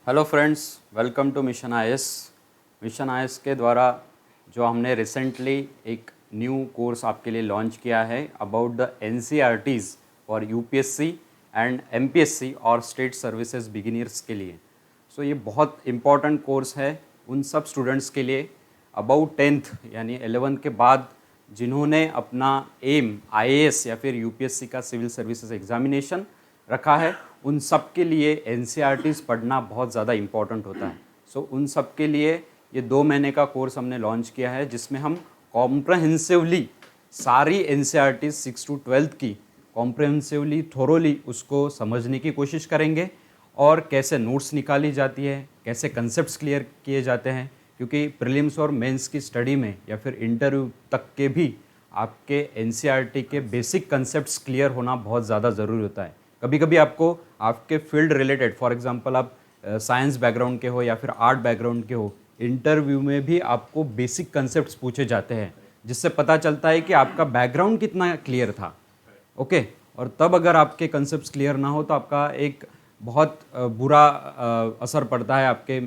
Hello friends, welcome to mission IAS. Mission IAS के द्वारा जो हमने रिसेंटली एक न्यू कोर्स आपके लिए लॉन्च किया है about the NCERTs for UPSC and MPSC और स्टेट सर्विसेज बिगिनर्स के लिए। सो ये बहुत इम्पॉर्टेंट कोर्स है उन सब स्टूडेंट्स के लिए अबाउट 10th यानी 11th के बाद जिन्होंने अपना एम आईएएस या फिर यूपीएससी का सिविल सर्विसेज एग्जामिनेशन रखा है। उन सब के लिए एनसीईआरटीज़ पढ़ना बहुत ज़्यादा इम्पॉर्टेंट होता है। सो उन सब के लिए ये 2 महीने का कोर्स हमने लॉन्च किया है, जिसमें हम कॉम्प्रहेंसिवली सारी एनसीईआरटीज़ 6 to 12th की कॉम्प्रहेंसिवली थोरोली उसको समझने की कोशिश करेंगे और कैसे नोट्स निकाली जाती है, कैसे कंसेप्ट्स क्लियर किए जाते हैं, क्योंकि प्रीलिम्स और मेंस की स्टडी में या फिर इंटरव्यू तक के भी आपके एनसीईआरटी के बेसिक कंसेप्ट्स क्लियर होना बहुत ज़्यादा ज़रूरी होता है। कभी कभी आपको आपके फील्ड रिलेटेड, फॉर एग्जांपल आप साइंस बैकग्राउंड के हो या फिर आर्ट बैकग्राउंड के हो, इंटरव्यू में भी आपको बेसिक कंसेप्ट्स पूछे जाते हैं, जिससे पता चलता है कि आपका बैकग्राउंड कितना क्लियर था। ओके, और तब अगर आपके कंसेप्ट्स क्लियर ना हो तो आपका एक बहुत बुरा असर पड़ता है आपके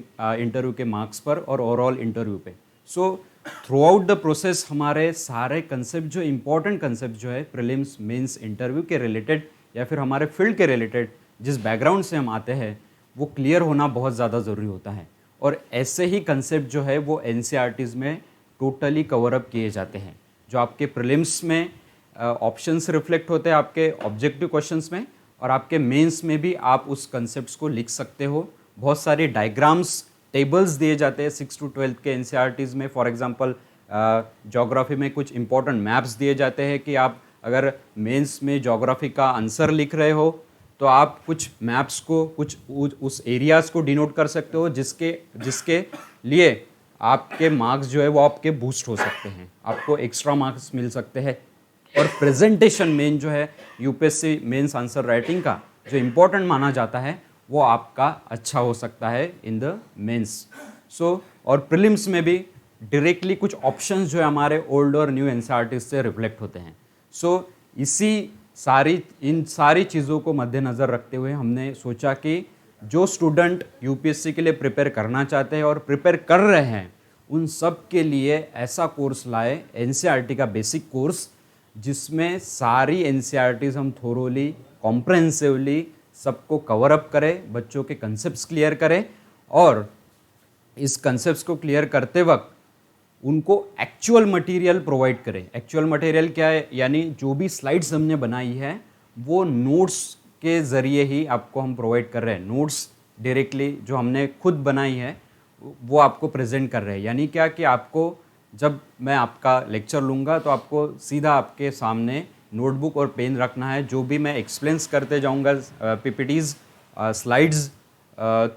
इंटरव्यू के मार्क्स पर और ओवरऑल इंटरव्यू पे। So through out the process हमारे सारे कंसेप्ट जो इंपॉर्टेंट कंसेप्ट जो है प्रीलिम्स मेंस इंटरव्यू के रिलेटेड या फिर हमारे फील्ड के रिलेटेड जिस बैकग्राउंड से हम आते हैं वो क्लियर होना बहुत ज़्यादा ज़रूरी होता है। और ऐसे ही कंसेप्ट जो है वो एनसीईआरटीज़ में टोटली कवर अप किए जाते हैं। जो आपके प्रीलिम्स में ऑप्शंस रिफ्लेक्ट होते हैं आपके ऑब्जेक्टिव क्वेश्चंस में, और आपके मेंस में भी आप उस कंसेप्ट्स को लिख सकते हो। बहुत सारे डायग्राम्स टेबल्स दिए जाते हैं 6 to 12th के एनसीईआरटीज़ में। फॉर एग्जांपल ज्योग्राफी में कुछ इंपॉर्टेंट मैप्स दिए जाते हैं कि आप अगर मेंस में ज्योग्राफी का आंसर लिख रहे हो तो आप कुछ मैप्स को, कुछ उस एरियाज़ को डिनोट कर सकते हो जिसके लिए आपके मार्क्स जो है वो आपके बूस्ट हो सकते हैं, आपको एक्स्ट्रा मार्क्स मिल सकते हैं। और प्रेजेंटेशन मेन जो है यूपीएससी मेंस आंसर राइटिंग का जो इम्पोर्टेंट माना जाता है वो आपका अच्छा हो सकता है इन द मेंस। सो और प्रीलिम्स में भी डायरेक्टली कुछ ऑप्शंस जो है हमारे ओल्ड और न्यू एनसीईआरटी से रिफ्लेक्ट होते हैं। सो इन सारी चीज़ों को मद्देनज़र रखते हुए हमने सोचा कि जो स्टूडेंट यूपीएससी के लिए प्रिपेयर करना चाहते हैं और प्रिपेयर कर रहे हैं उन सब के लिए ऐसा कोर्स लाए, एनसीईआरटी का बेसिक कोर्स, जिसमें सारी एनसीईआरटीज़ हम थोरोली कॉम्प्रहेंसिवली सबको कवर अप करें, बच्चों के कंसेप्ट्स क्लियर करें और इस कंसेप्ट्स को क्लियर करते वक्त उनको एक्चुअल मटेरियल प्रोवाइड करें। एक्चुअल मटेरियल क्या है, यानी जो भी स्लाइड्स हमने बनाई है वो नोट्स के ज़रिए ही आपको हम प्रोवाइड कर रहे हैं। नोट्स डायरेक्टली जो हमने खुद बनाई है वो आपको प्रेजेंट कर रहे हैं। यानी क्या कि आपको जब मैं आपका लेक्चर लूँगा तो आपको सीधा आपके सामने नोटबुक और पेन रखना है। जो भी मैं एक्सप्लेंस करते जाऊँगा PPTs slides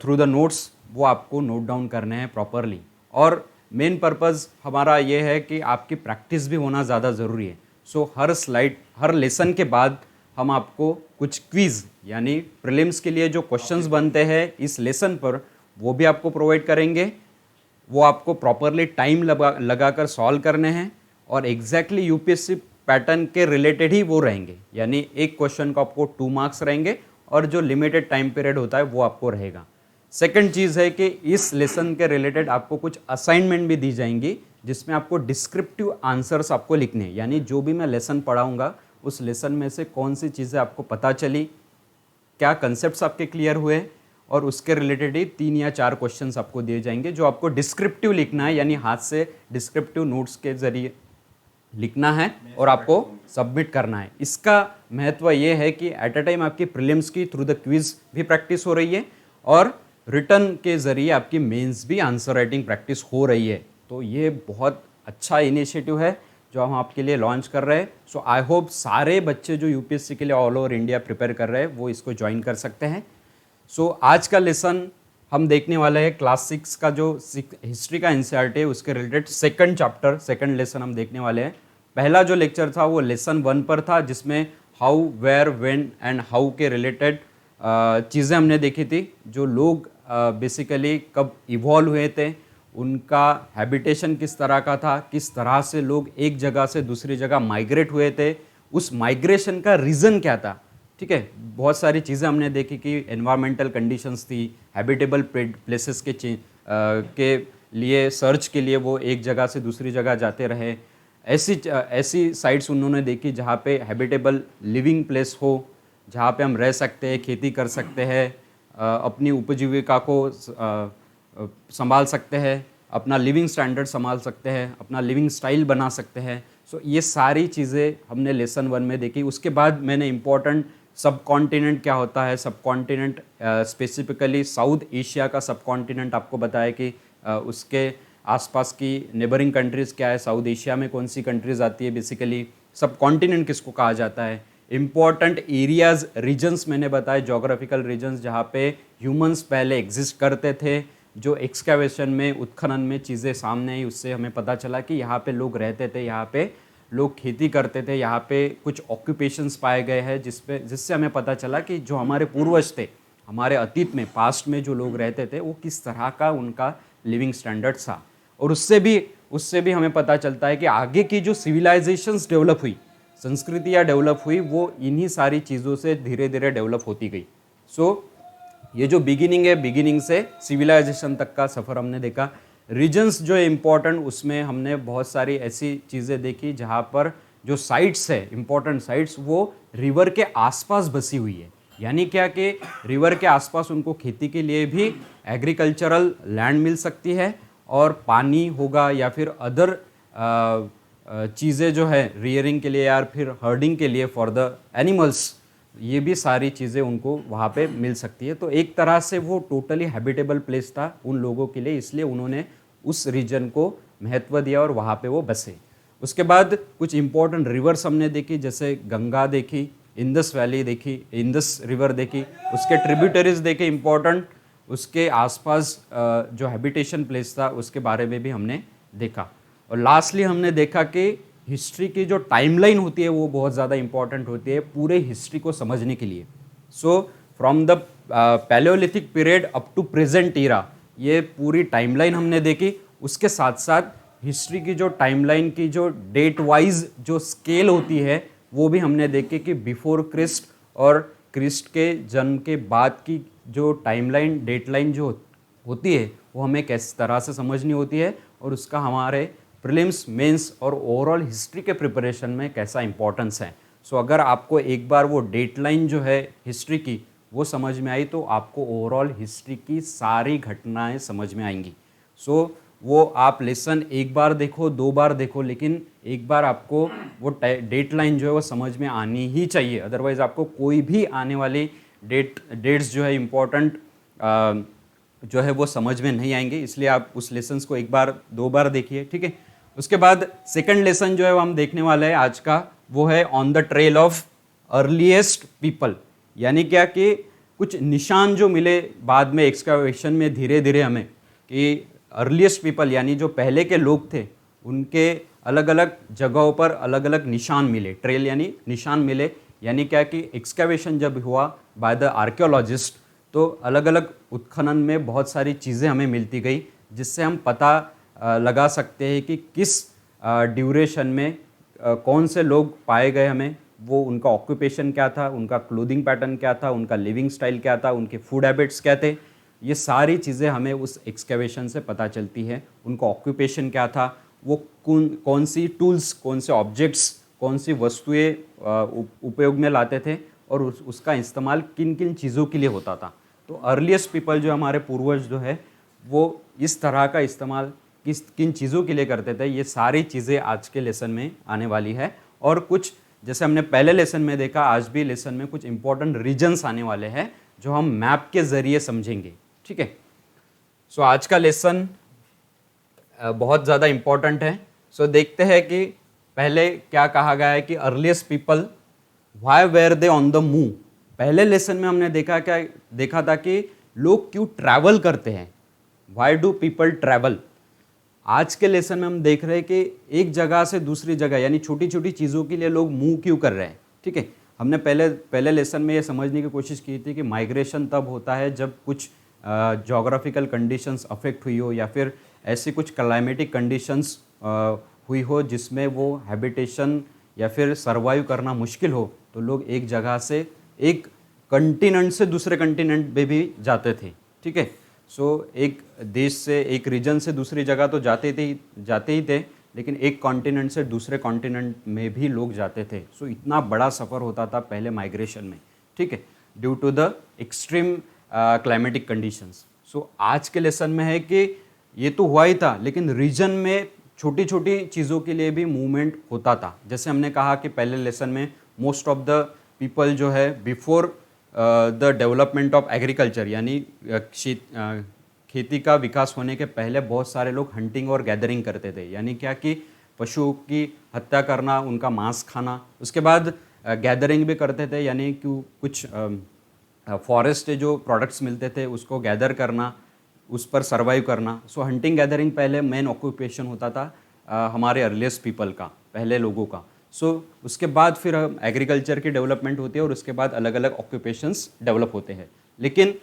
through the notes वो आपको नोट डाउन करने हैं प्रॉपरली। और मेन पर्पज़ हमारा ये है कि आपकी प्रैक्टिस भी होना ज़्यादा ज़रूरी है। सो हर लेसन के बाद हम आपको कुछ क्विज़ यानी प्रीलिम्स के लिए जो क्वेश्चंस बनते हैं इस लेसन पर वो भी आपको प्रोवाइड करेंगे। वो आपको प्रॉपरली टाइम लगाकर सॉल्व करने हैं और एग्जैक्टली यूपीएससी पैटर्न के रिलेटेड ही वो रहेंगे। यानी एक क्वेश्चन को आपको 2 मार्क्स रहेंगे और जो लिमिटेड टाइम पीरियड होता है वो आपको रहेगा। सेकंड चीज़ है कि इस लेसन के रिलेटेड आपको कुछ असाइनमेंट भी दी जाएंगी जिसमें आपको डिस्क्रिप्टिव आंसर्स आपको लिखने हैं। यानी जो भी मैं लेसन पढ़ाऊँगा उस लेसन में से कौन सी चीज़ें आपको पता चली, क्या कंसेप्ट्स आपके क्लियर हुए, और उसके रिलेटेड ही 3 या 4 क्वेश्चंस आपको दिए जाएंगे जो आपको डिस्क्रिप्टिव लिखना है, यानी हाथ से डिस्क्रिप्टिव नोट्स के जरिए लिखना है और आपको सबमिट करना है। इसका महत्व ये है कि एट अ टाइम आपकी प्रीलिम्स की थ्रू द क्विज भी प्रैक्टिस हो रही है और रिटर्न के ज़रिए आपकी मेंस भी आंसर राइटिंग प्रैक्टिस हो रही है। तो ये बहुत अच्छा इनिशिएटिव है जो हम आपके लिए लॉन्च कर रहे हैं। सो आई होप सारे बच्चे जो यूपीएससी के लिए ऑल ओवर इंडिया प्रिपेयर कर रहे हैं वो इसको ज्वाइन कर सकते हैं। सो आज का लेसन हम देखने वाले हैं क्लास 6 का जो हिस्ट्री का एनसीईआरटी है उसके रिलेटेड सेकंड लेसन हम देखने वाले हैं। पहला जो लेक्चर था वो लेसन 1 पर था जिसमें how, where, when and how के रिलेटेड चीज़ें हमने देखी थी। जो लोग बेसिकली कब इवॉल्व हुए थे, उनका हैबिटेशन किस तरह का था, किस तरह से लोग एक जगह से दूसरी जगह माइग्रेट हुए थे, उस माइग्रेशन का रीज़न क्या था, ठीक है। बहुत सारी चीज़ें हमने देखी कि एनवायरमेंटल कंडीशंस थी, हैबिटेबल प्लेसेस के लिए सर्च के लिए वो एक जगह से दूसरी जगह जाते रहे। ऐसी साइट्स उन्होंने देखी जहाँ पे हैबिटेबल लिविंग प्लेस हो, जहाँ पे हम रह सकते हैं, खेती कर सकते हैं, अपनी उपजीविका को संभाल सकते हैं, अपना लिविंग स्टैंडर्ड संभाल सकते हैं, अपना लिविंग स्टाइल बना सकते हैं। सो ये सारी चीज़ें हमने लेसन 1 में देखी। उसके बाद मैंने इम्पोर्टेंट सब कॉन्टिनेंट क्या होता है, सब कॉन्टिनेंट स्पेसिफिकली साउथ एशिया का सब कॉन्टिनेंट आपको बताया कि उसके आसपास की नेबरिंग कंट्रीज़ क्या है, साउथ एशिया में कौन सी कंट्रीज़ आती है, बेसिकली सब कॉन्टिनेंट किसको कहा जाता है। इम्पॉर्टेंट एरियाज़, रीजन्स मैंने बताए, जोग्राफिकल रीजन्स जहाँ पे ह्यूमंस पहले एग्जिस्ट करते थे, जो एक्सकैवेशन में, उत्खनन में चीज़ें सामने आई, उससे हमें पता चला कि यहाँ पे लोग रहते थे, यहाँ पे लोग खेती करते थे, यहाँ पे कुछ ऑक्यूपेशंस पाए गए हैं जिससे हमें पता चला कि जो हमारे पूर्वज थे, हमारे अतीत में, पास्ट में जो लोग रहते थे, वो किस तरह का उनका लिविंग स्टैंडर्ड था। और उससे भी हमें पता चलता है कि आगे की जो सिविलाइजेशंस डेवलप हुई, संस्कृतियाँ डेवलप हुई, वो इन्हीं सारी चीज़ों से धीरे धीरे डेवलप होती गई। ये जो बिगिनिंग है, बिगिनिंग से सिविलाइजेशन तक का सफ़र हमने देखा। रीजन्स जो है इम्पोर्टेंट, उसमें हमने बहुत सारी ऐसी चीज़ें देखी जहाँ पर जो साइट्स है, इम्पोर्टेंट साइट्स, वो रिवर के आसपास बसी हुई है। यानी क्या कि रिवर के आसपास उनको खेती के लिए भी एग्रीकल्चरल लैंड मिल सकती है, और पानी होगा या फिर अदर चीज़ें जो है रियरिंग के लिए या फिर हर्डिंग के लिए फॉर द एनिमल्स, ये भी सारी चीज़ें उनको वहाँ पे मिल सकती है। तो एक तरह से वो टोटली हैबिटेबल प्लेस था उन लोगों के लिए, इसलिए उन्होंने उस रीजन को महत्व दिया और वहाँ पे वो बसे। उसके बाद कुछ इंपॉर्टेंट रिवर्स हमने देखी, जैसे गंगा देखी, इंडस वैली देखी, इंडस रिवर देखी, उसके ट्रिब्यूटरीज देखे इंपॉर्टेंट, उसके आसपास जो हैबिटेशन प्लेस था उसके बारे में भी हमने देखा। और लास्टली हमने देखा कि हिस्ट्री की जो टाइमलाइन होती है वो बहुत ज़्यादा इंपॉर्टेंट होती है पूरे हिस्ट्री को समझने के लिए। So from the palaeolithic period up to present era, ये पूरी टाइमलाइन हमने देखी। उसके साथ साथ हिस्ट्री की जो टाइमलाइन की जो डेट वाइज जो स्केल होती है वो भी हमने देखी कि बिफोर क्रिस्ट और क्रिस्ट के जन्म के बाद की जो टाइमलाइन, डेटलाइन जो होती है वो हमें किस तरह से समझनी होती है, और उसका हमारे प्रीलिम्स, मेंस और ओवरऑल हिस्ट्री के प्रिपरेशन में कैसा इंपॉर्टेंस है। सो अगर आपको एक बार वो डेटलाइन जो है हिस्ट्री की वो समझ में आई तो आपको ओवरऑल हिस्ट्री की सारी घटनाएं समझ में आएंगी। सो वो आप लेसन एक बार देखो, 2 बार देखो, लेकिन एक बार आपको वो डेटलाइन जो है वो समझ में आनी ही चाहिए, अदरवाइज आपको कोई भी आने वाली डेट्स जो है इम्पोर्टेंट जो है वो समझ में नहीं आएंगे। इसलिए आप उस लेसन्स को एक बार 2 बार देखिए, ठीक है। उसके बाद सेकंड लेसन जो है वो हम देखने वाले हैं आज का, वो है on the trail of earliest people. यानी क्या कि कुछ निशान जो मिले बाद में एक्सकैवेशन में धीरे धीरे हमें, कि अर्लीस्ट पीपल यानी जो पहले के लोग थे उनके अलग अलग जगहों पर अलग अलग निशान मिले, ट्रेल यानी निशान मिले। यानी क्या कि एक्सकैवेशन जब हुआ बाय द आर्कियोलॉजिस्ट तो अलग अलग उत्खनन में बहुत सारी चीज़ें हमें मिलती गई, जिससे हम पता लगा सकते हैं कि किस ड्यूरेशन में कौन से लोग पाए गए हमें, वो उनका ऑक्यूपेशन क्या था, उनका क्लोथिंग पैटर्न क्या था, उनका लिविंग स्टाइल क्या था, उनके फूड हैबिट्स क्या थे। ये सारी चीज़ें हमें उस एक्सकैवेशन से पता चलती है। उनका ऑक्यूपेशन क्या था, वो कौन सी टूल्स, कौन से ऑब्जेक्ट्स, कौन सी वस्तुएं उपयोग में लाते थे, और उसका इस्तेमाल किन किन चीज़ों के लिए होता था। तो अर्लीस्ट पीपल जो हमारे पूर्वज जो है वो इस तरह का इस्तेमाल किन चीज़ों के लिए करते थे, ये सारी चीज़ें आज के लेसन में आने वाली है। और कुछ जैसे हमने पहले लेसन में देखा, आज भी लेसन में कुछ इंपॉर्टेंट रीजन्स आने वाले हैं जो हम मैप के ज़रिए समझेंगे, ठीक है। सो आज का लेसन बहुत ज़्यादा इंपॉर्टेंट है। सो देखते हैं कि पहले क्या कहा गया है कि earliest people why were they on the move. पहले लेसन में हमने देखा था कि लोग क्यों ट्रैवल करते हैं, व्हाई डू पीपल ट्रैवल। आज के लेसन में हम देख रहे हैं कि एक जगह से दूसरी जगह यानी छोटी छोटी चीज़ों के लिए लोग मूव क्यों कर रहे हैं, ठीक है। हमने पहले लेसन में ये समझने की कोशिश की थी कि माइग्रेशन तब होता है जब कुछ जोग्राफिकल कंडीशंस अफेक्ट हुई हो, या फिर ऐसी कुछ क्लाइमेटिक कंडीशंस हुई हो जिसमें वो हैबिटेशन या फिर सर्वाइव करना मुश्किल हो, तो लोग एक जगह से एक कंटिनेंट से दूसरे कंटिनेंट में भी जाते थे, ठीक है। सो एक देश से, एक रीजन से दूसरी जगह तो जाते ही थे, लेकिन एक कॉन्टिनेंट से दूसरे कॉन्टिनेंट में भी लोग जाते थे। सो इतना बड़ा सफ़र होता था पहले माइग्रेशन में, ठीक है, due to the extreme climatic conditions. So आज के लेसन में है कि ये तो हुआ ही था, लेकिन रीजन में छोटी छोटी चीज़ों के लिए भी मूवमेंट होता था। जैसे हमने कहा कि पहले लेसन में मोस्ट ऑफ द पीपल जो है before the development of agriculture, यानी खेती का विकास होने के पहले बहुत सारे लोग हंटिंग और गैदरिंग करते थे। यानी क्या कि पशुओं की हत्या करना, उनका मांस खाना, उसके बाद गैदरिंग भी करते थे, यानी कि कुछ फॉरेस्ट से जो प्रोडक्ट्स मिलते थे उसको गैदर करना, उस पर सर्वाइव करना। सो हंटिंग गैदरिंग पहले मेन ऑक्यूपेशन होता था हमारे अर्लीस्ट पीपल का, पहले लोगों का। सो उसके बाद फिर एग्रीकल्चर की डेवलपमेंट होती है और उसके बाद अलग अलग ऑक्यूपेशंस डेवलप होते हैं। लेकिन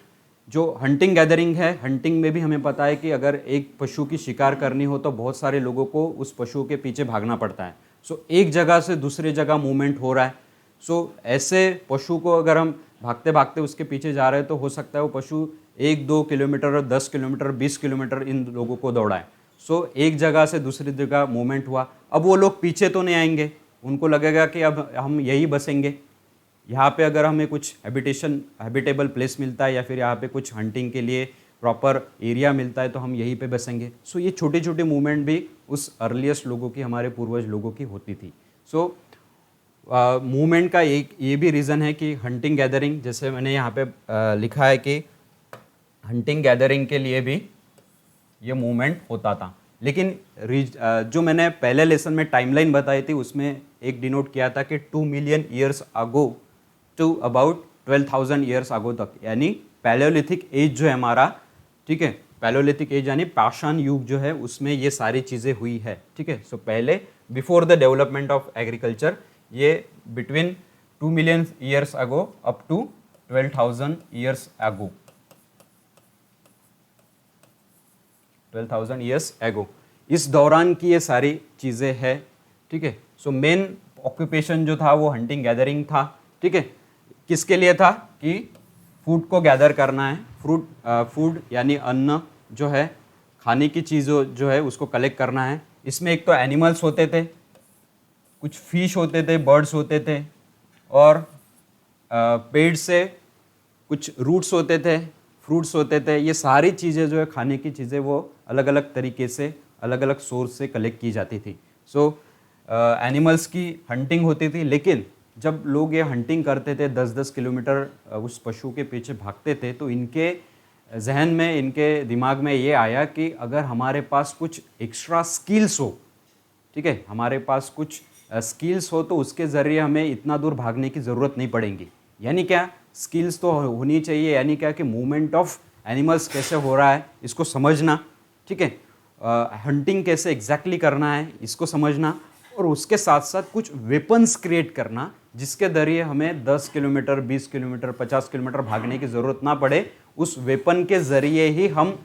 जो हंटिंग गैदरिंग है, हंटिंग में भी हमें पता है कि अगर एक पशु की शिकार करनी हो तो बहुत सारे लोगों को उस पशु के पीछे भागना पड़ता है। सो एक जगह से दूसरी जगह मूवमेंट हो रहा है। सो ऐसे पशु को अगर हम भागते भागते उसके पीछे जा रहे हैं तो हो सकता है वो पशु 1-2 किलोमीटर, 10 किलोमीटर, 20 किलोमीटर इन लोगों को दौड़ाए। सो एक जगह से दूसरी जगह मूवमेंट हुआ। अब वो लोग पीछे तो नहीं आएंगे, उनको लगेगा कि अब हम यही बसेंगे, यहाँ पे अगर हमें कुछ हैबिटेबल प्लेस मिलता है या फिर यहाँ पे कुछ हंटिंग के लिए प्रॉपर एरिया मिलता है तो हम यहीं पे बसेंगे। सो ये छोटी छोटी मूवमेंट भी उस अर्लीस्ट लोगों की, हमारे पूर्वज लोगों की होती थी। सो मूवमेंट का एक ये भी रीज़न है कि हंटिंग गैदरिंग, जैसे मैंने यहाँ पे लिखा है कि हंटिंग गैदरिंग के लिए भी ये मूवमेंट होता था। लेकिन जो मैंने पहले लेसन में टाइमलाइन बताई थी उसमें एक डिनोट किया था कि 2 million years ago to about 12,000 years ago तक, यानी पैलियोलिथिक एज जो है हमारा, ठीक है, पैलियोलिथिक एज यानी पाषाण युग जो है उसमें ये सारी चीज़ें हुई है, ठीक है। सो पहले before the development of agriculture, ये between 2 million years ago up to 12,000 years ago, 12,000 years ago, इस दौरान की ये सारी चीज़ें हैं, ठीक है। सो मेन ऑक्यूपेशन जो था वो हंटिंग गैदरिंग था, ठीक है। किसके लिए था कि फूड को गैदर करना है, फूड यानी अन्न जो है, खाने की चीज़ों जो है उसको कलेक्ट करना है। इसमें एक तो एनिमल्स होते थे, कुछ फिश होते थे, बर्ड्स होते थे, और पेड़ से कुछ रूट्स होते थे, फ्रूट्स होते थे। ये सारी चीज़ें जो है खाने की चीज़ें वो अलग अलग तरीके से, अलग अलग सोर्स से कलेक्ट की जाती थी। सो एनिमल्स की हंटिंग होती थी, लेकिन जब लोग ये हंटिंग करते थे 10-10 किलोमीटर उस पशु के पीछे भागते थे तो इनके जहन में, इनके दिमाग में ये आया कि अगर हमारे पास कुछ एक्स्ट्रा स्किल्स हो, ठीक है, हमारे पास कुछ स्किल्स हो तो उसके ज़रिए हमें इतना दूर भागने की ज़रूरत नहीं पड़ेगी। यानी क्या, स्किल्स तो होनी चाहिए, यानी क्या कि मूवमेंट ऑफ एनिमल्स कैसे हो रहा है इसको समझना, ठीक है, हंटिंग कैसे एग्जैक्टली करना है इसको समझना, और उसके साथ साथ कुछ वेपन्स क्रिएट करना जिसके जरिए हमें 10 किलोमीटर, 20 किलोमीटर, 50 किलोमीटर भागने की ज़रूरत ना पड़े। उस वेपन के ज़रिए ही हम,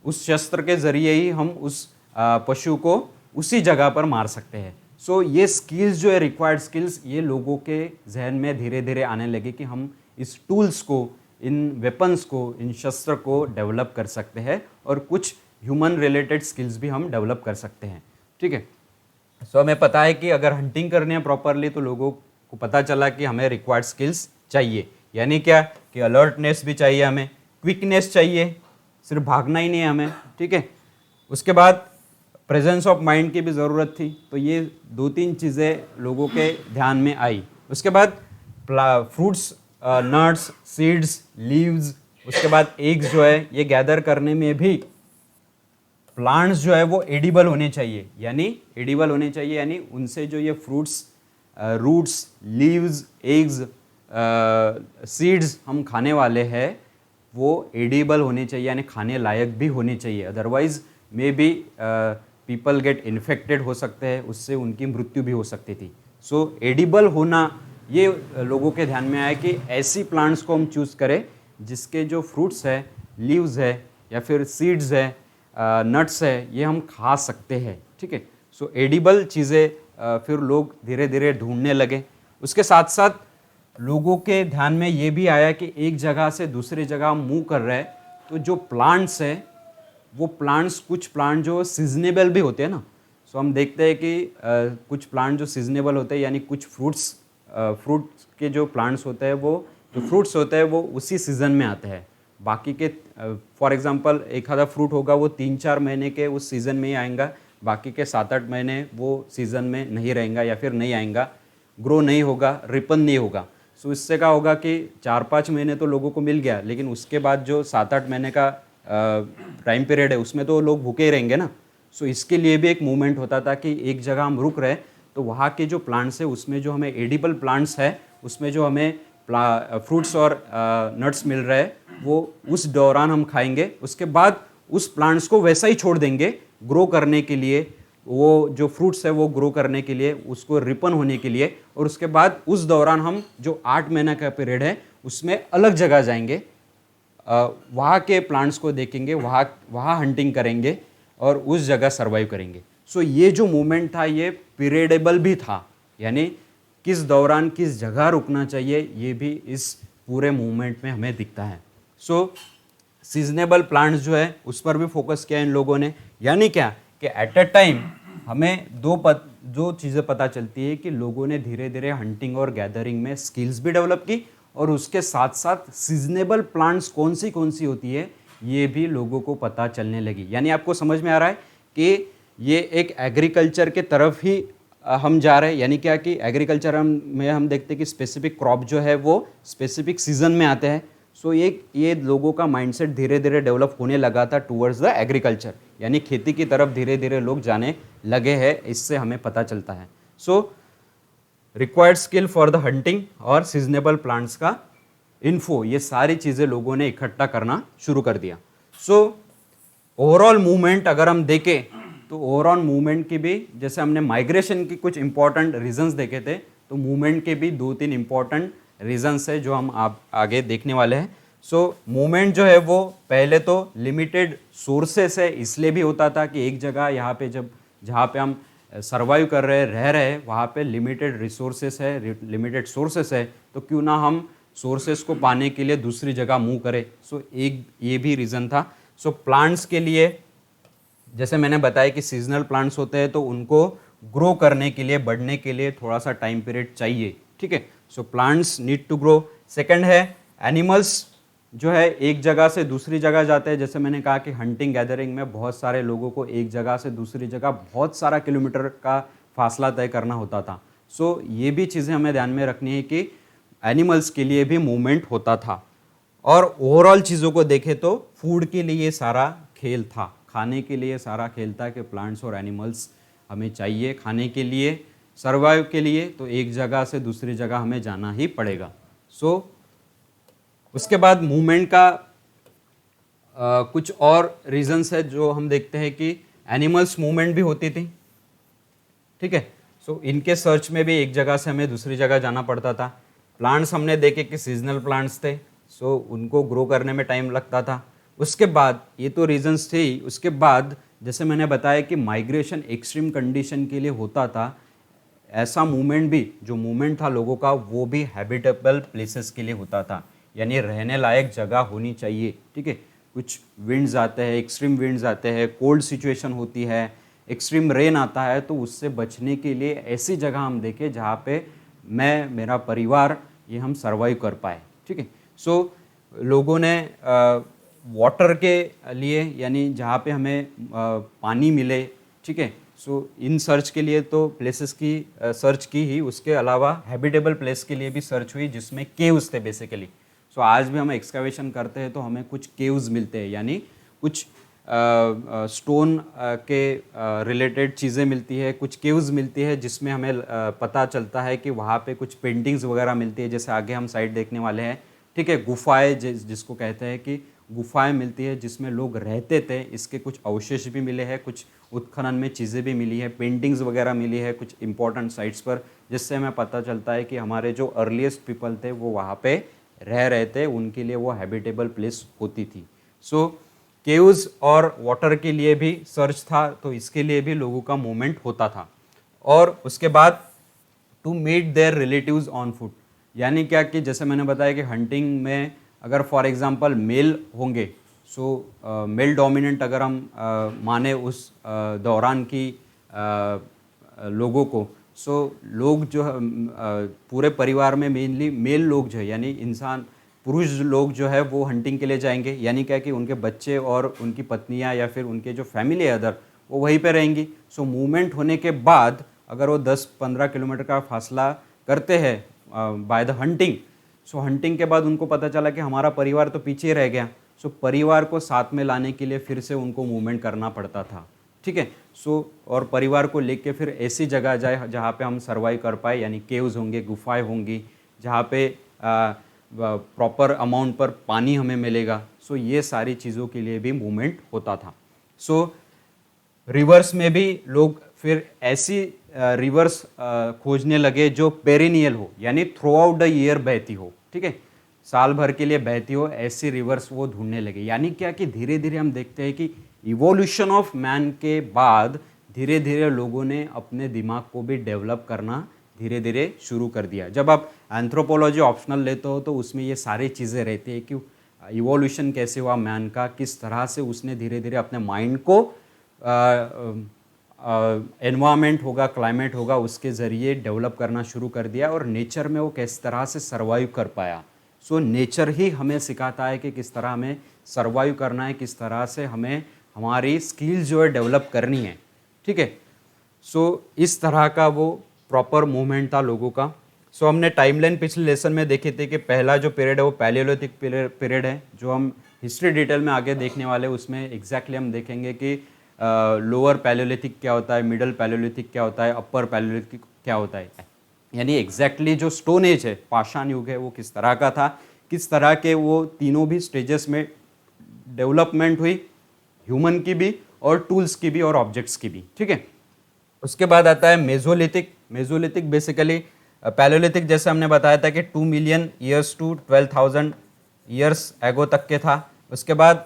उस शस्त्र के ज़रिए ही हम उस पशु को उसी जगह पर मार सकते हैं। सो ये स्किल्स जो है, रिक्वायर्ड स्किल्स, ये लोगों के जहन में धीरे धीरे आने लगे कि हम इस टूल्स को, इन वेपन्स को, इन शस्त्र को डेवलप कर सकते हैं और कुछ ह्यूमन रिलेटेड स्किल्स भी हम डेवलप कर सकते हैं, ठीक है। सो हमें पता है कि अगर हंटिंग करनी है प्रॉपरली तो लोगों को पता चला कि हमें रिक्वायर्ड स्किल्स चाहिए, यानी क्या कि अलर्टनेस भी चाहिए, हमें क्विकनेस चाहिए, सिर्फ भागना ही नहीं है हमें, ठीक है। उसके बाद प्रेजेंस ऑफ माइंड की भी ज़रूरत थी। तो ये 2-3 चीज़ें लोगों के ध्यान में आई। उसके बाद फ्रूट्स, नट्स, सीड्स, लीव्स, उसके बाद एग्स जो है ये गैदर करने में भी प्लांट्स जो है वो एडिबल होने चाहिए, यानी उनसे जो ये fruits, roots, leaves, eggs, seeds हम खाने वाले हैं वो एडिबल होने चाहिए, यानी खाने लायक भी होने चाहिए। Otherwise may be people get infected हो सकते हैं, उससे उनकी मृत्यु भी हो सकती थी। सो एडिबल होना ये लोगों के ध्यान में आया कि ऐसी प्लांट्स को हम चूज़ करें जिसके जो फ्रूट्स है, लीव्स है या फिर सीड्स है, नट्स है, ये हम खा सकते हैं, ठीक है। सो एडिबल चीज़ें फिर लोग धीरे धीरे ढूंढने लगे। उसके साथ साथ लोगों के ध्यान में ये भी आया कि एक जगह से दूसरी जगह मूव कर रहे हैं, तो जो प्लांट्स है वो प्लांट्स, कुछ प्लांट जो सीजनेबल भी होते हैं ना, सो हम देखते हैं कि कुछ प्लांट जो सीजनेबल होते हैं, यानी कुछ फ्रूट्स के जो प्लांट्स होते हैं, वो जो फ्रूट्स होते हैं वो उसी सीज़न में आते हैं। बाकी के फॉर एग्जांपल एक आधा फ्रूट होगा वो 3-4 महीने के उस सीज़न में ही आएगा, बाकी के 7-8 महीने वो सीज़न में नहीं रहेगा या फिर नहीं आएगा, ग्रो नहीं होगा, रिपन नहीं होगा। सो इससे क्या होगा कि 4-5 महीने तो लोगों को मिल गया, लेकिन उसके बाद जो 7-8 महीने का टाइम पीरियड है उसमें तो लोग भूखे ही रहेंगे ना। सो इसके लिए भी एक मूवमेंट होता था कि एक जगह हम रुक रहे तो वहाँ के जो प्लांट्स है उसमें जो हमें एडिबल प्लांट्स है, उसमें जो हमें फ्रूट्स और नट्स मिल रहे हैं वो उस दौरान हम खाएंगे, उसके बाद उस प्लांट्स को वैसा ही छोड़ देंगे ग्रो करने के लिए, वो जो फ्रूट्स है वो ग्रो करने के लिए, उसको रिपन होने के लिए, और उसके बाद उस दौरान हम जो 8 महीने का पीरियड है उसमें अलग जगह जाएंगे, वहाँ के प्लांट्स को देखेंगे, वहाँ हंटिंग करेंगे और उस जगह सर्वाइव करेंगे। सो ये जो मूवमेंट था ये पीरियडेबल भी था, यानी किस दौरान किस जगह रुकना चाहिए ये भी इस पूरे मूवमेंट में हमें दिखता है। सो सीजनेबल प्लांट्स जो है उस पर भी फोकस किया इन लोगों ने, यानी क्या कि एट अ टाइम हमें दो चीज़ें पता चलती है कि लोगों ने धीरे धीरे हंटिंग और गैदरिंग में स्किल्स भी डेवलप की, और उसके साथ साथ सीजनेबल प्लांट्स कौन सी होती है ये भी लोगों को पता चलने लगी। यानी आपको समझ में आ रहा है कि ये एक एग्रीकल्चर के तरफ ही हम जा रहे हैं। यानी क्या कि एग्रीकल्चर में हम देखते हैं कि स्पेसिफिक क्रॉप जो है वो स्पेसिफिक सीजन में आते हैं। सो ये लोगों का माइंडसेट धीरे धीरे डेवलप होने लगा था टूवर्ड्स द एग्रीकल्चर, यानी खेती की तरफ धीरे धीरे लोग जाने लगे हैं, इससे हमें पता चलता है। So required skill for the hunting और सीजनेबल प्लांट्स का इन्फो, ये सारी चीज़ें लोगों ने इकट्ठा करना शुरू कर दिया। सो ओवरऑल मूवमेंट अगर हम देखें तो ओवरऑल मूवमेंट की भी, जैसे हमने माइग्रेशन की कुछ इंपॉर्टेंट रीजंस देखे थे, तो मूवमेंट के भी 2-3 इंपॉर्टेंट रीजंस है जो हम आप आगे देखने वाले हैं। सो मूवमेंट जो है वो पहले तो लिमिटेड सोर्सेस है इसलिए भी होता था कि एक जगह यहाँ पे जहाँ पे हम सर्वाइव कर रहे रह रहे वहाँ पे लिमिटेड रिसोर्सेस है, लिमिटेड सोर्सेस है, तो क्यों ना हम सोर्सेस को पाने के लिए दूसरी जगह मूव करें। सो एक ये भी रीज़न था। सो प्लांट्स के लिए जैसे मैंने बताया कि सीजनल प्लांट्स होते हैं तो उनको ग्रो करने के लिए, बढ़ने के लिए थोड़ा सा टाइम पीरियड चाहिए, ठीक है। So plants need to grow. Second है एनिमल्स जो है एक जगह से दूसरी जगह जाते हैं। जैसे मैंने कहा कि हंटिंग गैदरिंग में बहुत सारे लोगों को एक जगह से दूसरी जगह बहुत सारा किलोमीटर का फासला तय करना होता था। सो ये भी चीज़ें हमें ध्यान में रखनी है कि एनिमल्स के लिए भी मूवमेंट होता था। और ओवरऑल चीज़ों को देखें तो फूड के लिए सारा खेल था, खाने के लिए सारा खेल था कि प्लांट्स और एनिमल्स हमें चाहिए खाने के लिए, सर्वाइव के लिए, तो एक जगह से दूसरी जगह हमें जाना ही पड़ेगा। सो उसके बाद मूवमेंट का कुछ और रीजंस है जो हम देखते हैं कि एनिमल्स मूवमेंट भी होती थी, ठीक है। सो इनके सर्च में भी एक जगह से हमें दूसरी जगह जाना पड़ता था। प्लांट्स हमने देखे कि सीजनल प्लांट्स थे, सो उनको ग्रो करने में टाइम लगता था। उसके बाद ये तो रीजंस थे ही, उसके बाद जैसे मैंने बताया कि माइग्रेशन एक्सट्रीम कंडीशन के लिए होता था, ऐसा मूवमेंट भी जो मूवमेंट था लोगों का वो भी हैबिटेबल प्लेसेस के लिए होता था, यानी रहने लायक जगह होनी चाहिए, ठीक है। कुछ विंड्स आते हैं, एक्सट्रीम विंड्स आते हैं, कोल्ड सिचुएशन होती है, एक्सट्रीम रेन आता है, तो उससे बचने के लिए ऐसी जगह हम देखें जहाँ पे मैं, मेरा परिवार, ये हम सर्वाइव कर पाए, ठीक है। सो लोगों ने वाटर के लिए, यानी जहाँ पे हमें पानी मिले, ठीक है। सो इन सर्च के लिए तो प्लेसेस की सर्च की ही, उसके अलावा हैबिटेबल प्लेस के लिए भी सर्च हुई जिसमें केव्स थे बेसिकली। सो आज भी हम एक्सकवेशन करते हैं तो हमें कुछ केव्स मिलते हैं, यानी कुछ स्टोन के रिलेटेड चीज़ें मिलती है, कुछ केव्स मिलती है जिसमें हमें पता चलता है कि वहाँ पे कुछ पेंटिंग्स वगैरह मिलती है, जैसे आगे हम साइड देखने वाले हैं, ठीक है। गुफाएं जिसको कहते हैं कि गुफाएं मिलती है जिसमें लोग रहते थे, इसके कुछ अवशेष भी मिले हैं, कुछ उत्खनन में चीज़ें भी मिली है, पेंटिंग्स वगैरह मिली है कुछ इंपॉर्टेंट साइट्स पर, जिससे हमें पता चलता है कि हमारे जो अर्लीस्ट पीपल थे वो वहाँ पे रह रहे थे, उनके लिए वो हैबिटेबल प्लेस होती थी। सो केव्स और वाटर के लिए भी सर्च था, तो इसके लिए भी लोगों का मूवमेंट होता था। और उसके बाद to meet their relatives on foot, यानी क्या कि जैसे मैंने बताया कि हंटिंग में अगर फॉर एग्जांपल मेल होंगे, सो मेल डोमिनेंट अगर हम माने उस दौरान की लोगों को, सो लोग जो पूरे परिवार में मेनली मेल लोग जो है यानी इंसान पुरुष लोग जो है वो हंटिंग के लिए जाएंगे, यानी क्या कि उनके बच्चे और उनकी पत्नियां या फिर उनके जो फैमिली है अदर वो वहीं पे रहेंगी। सो मूवमेंट होने के बाद अगर वो 10-15 किलोमीटर का फासला करते हैं by the hunting, so hunting के बाद उनको पता चला कि हमारा परिवार तो पीछे ही रह गया, सो परिवार को साथ में लाने के लिए फिर से उनको मूवमेंट करना पड़ता था। ठीक है, सो और परिवार को लेके फिर ऐसी जगह जाए जहाँ पे हम सर्वाइव कर पाए, यानी केव्स होंगे, गुफाएं होंगी जहाँ पे प्रॉपर अमाउंट पर पानी हमें मिलेगा। सो ये सारी चीज़ों के लिए भी मूवमेंट होता था। सो रिवर्स में भी लोग फिर ऐसी रिवर्स खोजने लगे जो पेरिनियल हो, यानी थ्रू आउट द ईयर बहती हो। ठीक है, साल भर के लिए बहती हो, ऐसी रिवर्स वो ढूंढने लगे। यानी क्या कि धीरे धीरे हम देखते हैं कि इवोल्यूशन ऑफ मैन के बाद धीरे धीरे लोगों ने अपने दिमाग को भी डेवलप करना धीरे धीरे शुरू कर दिया। जब आप एंथ्रोपोलॉजी ऑप्शनल लेते हो तो उसमें ये सारी चीज़ें रहती है कि इवोल्यूशन कैसे हुआ मैन का, किस तरह से उसने धीरे धीरे अपने माइंड को एनवायरमेंट होगा, क्लाइमेट होगा, उसके ज़रिए डेवलप करना शुरू कर दिया, और नेचर में वो किस तरह से सर्वाइव कर पाया। सो नेचर ही हमें सिखाता है कि किस तरह हमें सर्वाइव करना है, किस तरह से हमें हमारी स्किल्स जो है डेवलप करनी है। ठीक है, सो इस तरह का वो प्रॉपर मूवमेंट था लोगों का। सो हमने टाइमलाइन पिछले लेसन में देखे थे कि पहला जो पीरियड है वो पैलियोलिथिक पीरियड है, जो हम हिस्ट्री डिटेल में आगे देखने वाले उसमें एग्जैक्टली हम देखेंगे कि लोअर पैलियोलिथिक क्या होता है, मिडल पैलियोलिथिक क्या होता है, अपर पैलियोलिथिक क्या होता है, यानी एग्जैक्टली जो स्टोन एज है, पाषाण युग है, वो किस तरह का था, किस तरह के वो तीनों भी स्टेजेस में डेवलपमेंट हुई, ह्यूमन की भी और टूल्स की भी और ऑब्जेक्ट्स की भी। ठीक है, उसके बाद आता है मेजोलिथिक। मेजोलिथिक बेसिकली पैलियोलिथिक जैसे हमने बताया था कि 2 मिलियन ईयर्स टू 12,000 ईयर्स एगो तक के था। उसके बाद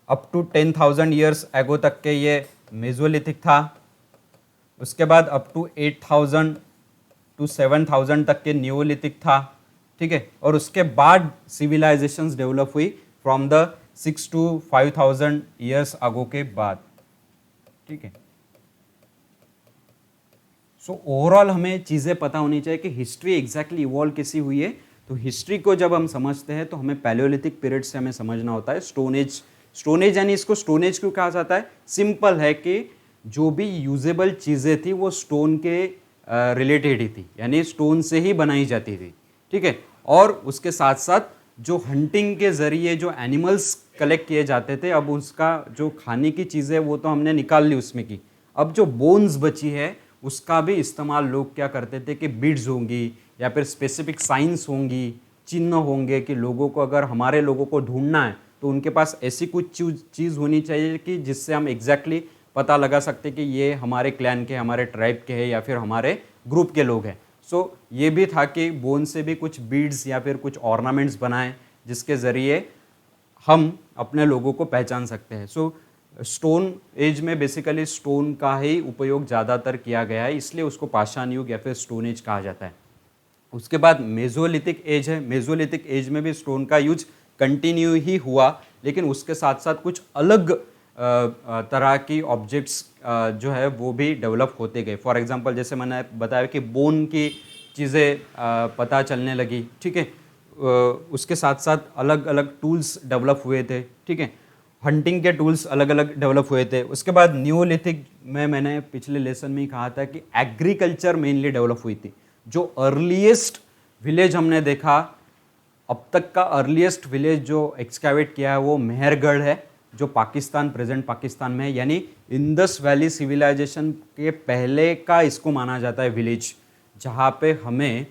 अप टू 10,000 ईयर्स एगो तक के ये मेजोलिथिक था। उसके बाद अप टू 8,000 टू 7,000 तक के न्यूलिथिक था। ठीक है, और उसके बाद सिविलाइजेशंस डेवलप हुई from the 6 to 5,000 years ago के बाद। ठीक है, सो ओवरऑल हमें चीज़ें पता होनी चाहिए कि हिस्ट्री एग्जैक्टली इवॉल्व कैसी हुई है। तो हिस्ट्री को जब हम समझते हैं तो हमें पैलियोलिथिक पीरियड से हमें समझना होता है स्टोन एज। स्टोन एज यानी इसको स्टोन एज क्यों कहा जाता है? सिंपल है कि जो भी यूजेबल चीज़ें थी वो स्टोन के रिलेटेड ही थी, यानी स्टोन से ही बनाई जाती थी। ठीक है, और उसके साथ साथ जो हंटिंग के जरिए जो एनिमल्स कलेक्ट किए जाते थे, अब उसका जो खाने की चीज़ें वो तो हमने निकाल ली उसमें की, अब जो बोन्स बची है उसका भी इस्तेमाल लोग क्या करते थे कि बीड्स होंगी या फिर स्पेसिफिक साइंस होंगी, चिन्ह होंगे कि लोगों को अगर हमारे लोगों को ढूंढना है तो उनके पास ऐसी कुछ चीज़ होनी चाहिए कि जिससे हम एग्जैक्टली पता लगा सकते कि ये हमारे क्लैन के, हमारे ट्राइब के हैं या फिर हमारे ग्रुप के लोग हैं। सो ये भी था कि बोन से भी कुछ बीड्स या फिर कुछ ऑर्नामेंट्स बनाएं जिसके ज़रिए हम अपने लोगों को पहचान सकते हैं। सो स्टोन एज में बेसिकली स्टोन का ही उपयोग ज़्यादातर किया गया है, इसलिए उसको पाषाण युग या फिर स्टोन एज कहा जाता है। उसके बाद मेजोलिथिक एज है। मेजोलिथिक एज में भी स्टोन का यूज कंटिन्यू ही हुआ, लेकिन उसके साथ साथ कुछ अलग तरह की ऑब्जेक्ट्स जो है वो भी डेवलप होते गए। फॉर एग्जांपल जैसे मैंने बताया कि बोन की चीज़ें पता चलने लगी। ठीक है, उसके साथ साथ अलग अलग टूल्स डेवलप हुए थे। ठीक है, हंटिंग के टूल्स अलग अलग डेवलप हुए थे। उसके बाद न्यूलिथिक में मैंने पिछले लेसन में ही कहा था कि एग्रीकल्चर मेनली डेवलप हुई थी। जो अर्लीस्ट विलेज हमने देखा, अब तक का अर्लीस्ट विलेज जो एक्सकैवेट किया है वो मेहरगढ़ है, जो पाकिस्तान, प्रेजेंट पाकिस्तान में है, यानी इंडस वैली सिविलाइजेशन के पहले का इसको माना जाता है विलेज, जहाँ पे हमें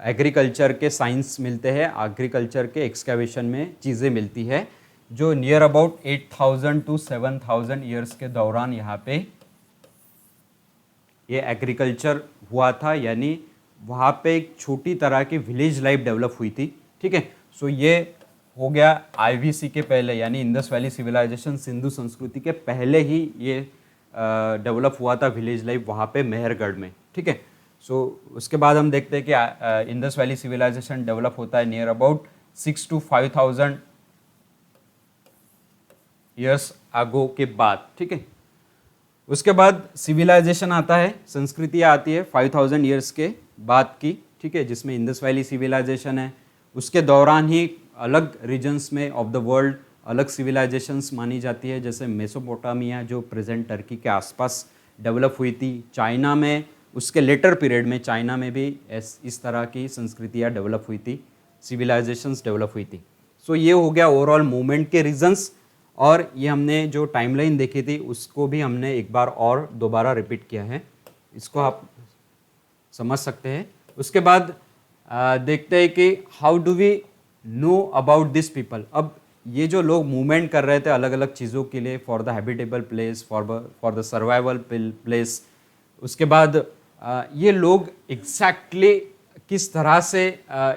एग्रीकल्चर के साइंस मिलते हैं, एग्रीकल्चर के एक्सकैवेशन में चीज़ें मिलती है, जो नियर अबाउट 8,000 to 7,000 ईयर्स के दौरान यहाँ पे ये एग्रीकल्चर हुआ था, यानी वहाँ पे एक छोटी तरह की विलेज लाइफ डेवलप हुई थी। ठीक है, सो ये हो गया आईवीसी के पहले, यानी इंडस वैली सिविलाइजेशन, सिंधु संस्कृति के पहले ही ये डेवलप हुआ था विलेज लाइफ वहाँ पे मेहरगढ़ में। ठीक है, सो उसके बाद हम देखते हैं कि इंडस वैली सिविलाइजेशन डेवलप होता है नियर अबाउट 6 to 5,000 ईयर्स आगो के बाद, ठीक है। उसके बाद सिविलाइजेशन आता है, संस्कृतियाँ आती है 5,000 ईयर्स के बाद की, ठीक है, जिसमें इंडस वैली सिविलाइजेशन है। उसके दौरान ही अलग रीजन्स में ऑफ द वर्ल्ड अलग सिविलाइजेशंस मानी जाती है, जैसे मेसोपोटामिया जो प्रेजेंट टर्की के आसपास डेवलप हुई थी, चाइना में उसके लेटर पीरियड में चाइना में भी इस तरह की संस्कृतियाँ डेवलप हुई थी, सिविलाइजेशंस डेवलप हुई थी। सो ये हो गया ओवरऑल मूवमेंट के रीजंस, और ये हमने जो टाइमलाइन देखी थी उसको भी हमने एक बार और दोबारा रिपीट किया है, इसको आप समझ सकते हैं। उसके बाद देखते हैं कि how do we know about this people. अब ये जो लोग मूवमेंट कर रहे थे अलग अलग चीज़ों के लिए, for the habitable place, for the survival place, उसके बाद ये लोग एग्जैक्टली किस तरह से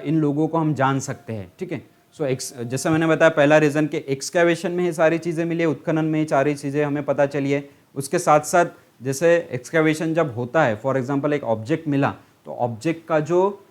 इन लोगों को हम जान सकते हैं, ठीक है। सो जैसे मैंने बताया पहला रीज़न कि एक्सकैवेशन में ये सारी चीज़ें मिली है, उत्खनन में ये सारी चीज़ें हमें पता चली है। उसके साथ साथ जैसे एक्सकैवेशन जब होता है, फॉर एग्जांपल एक ऑब्जेक्ट मिला, तो ऑब्जेक्ट का जो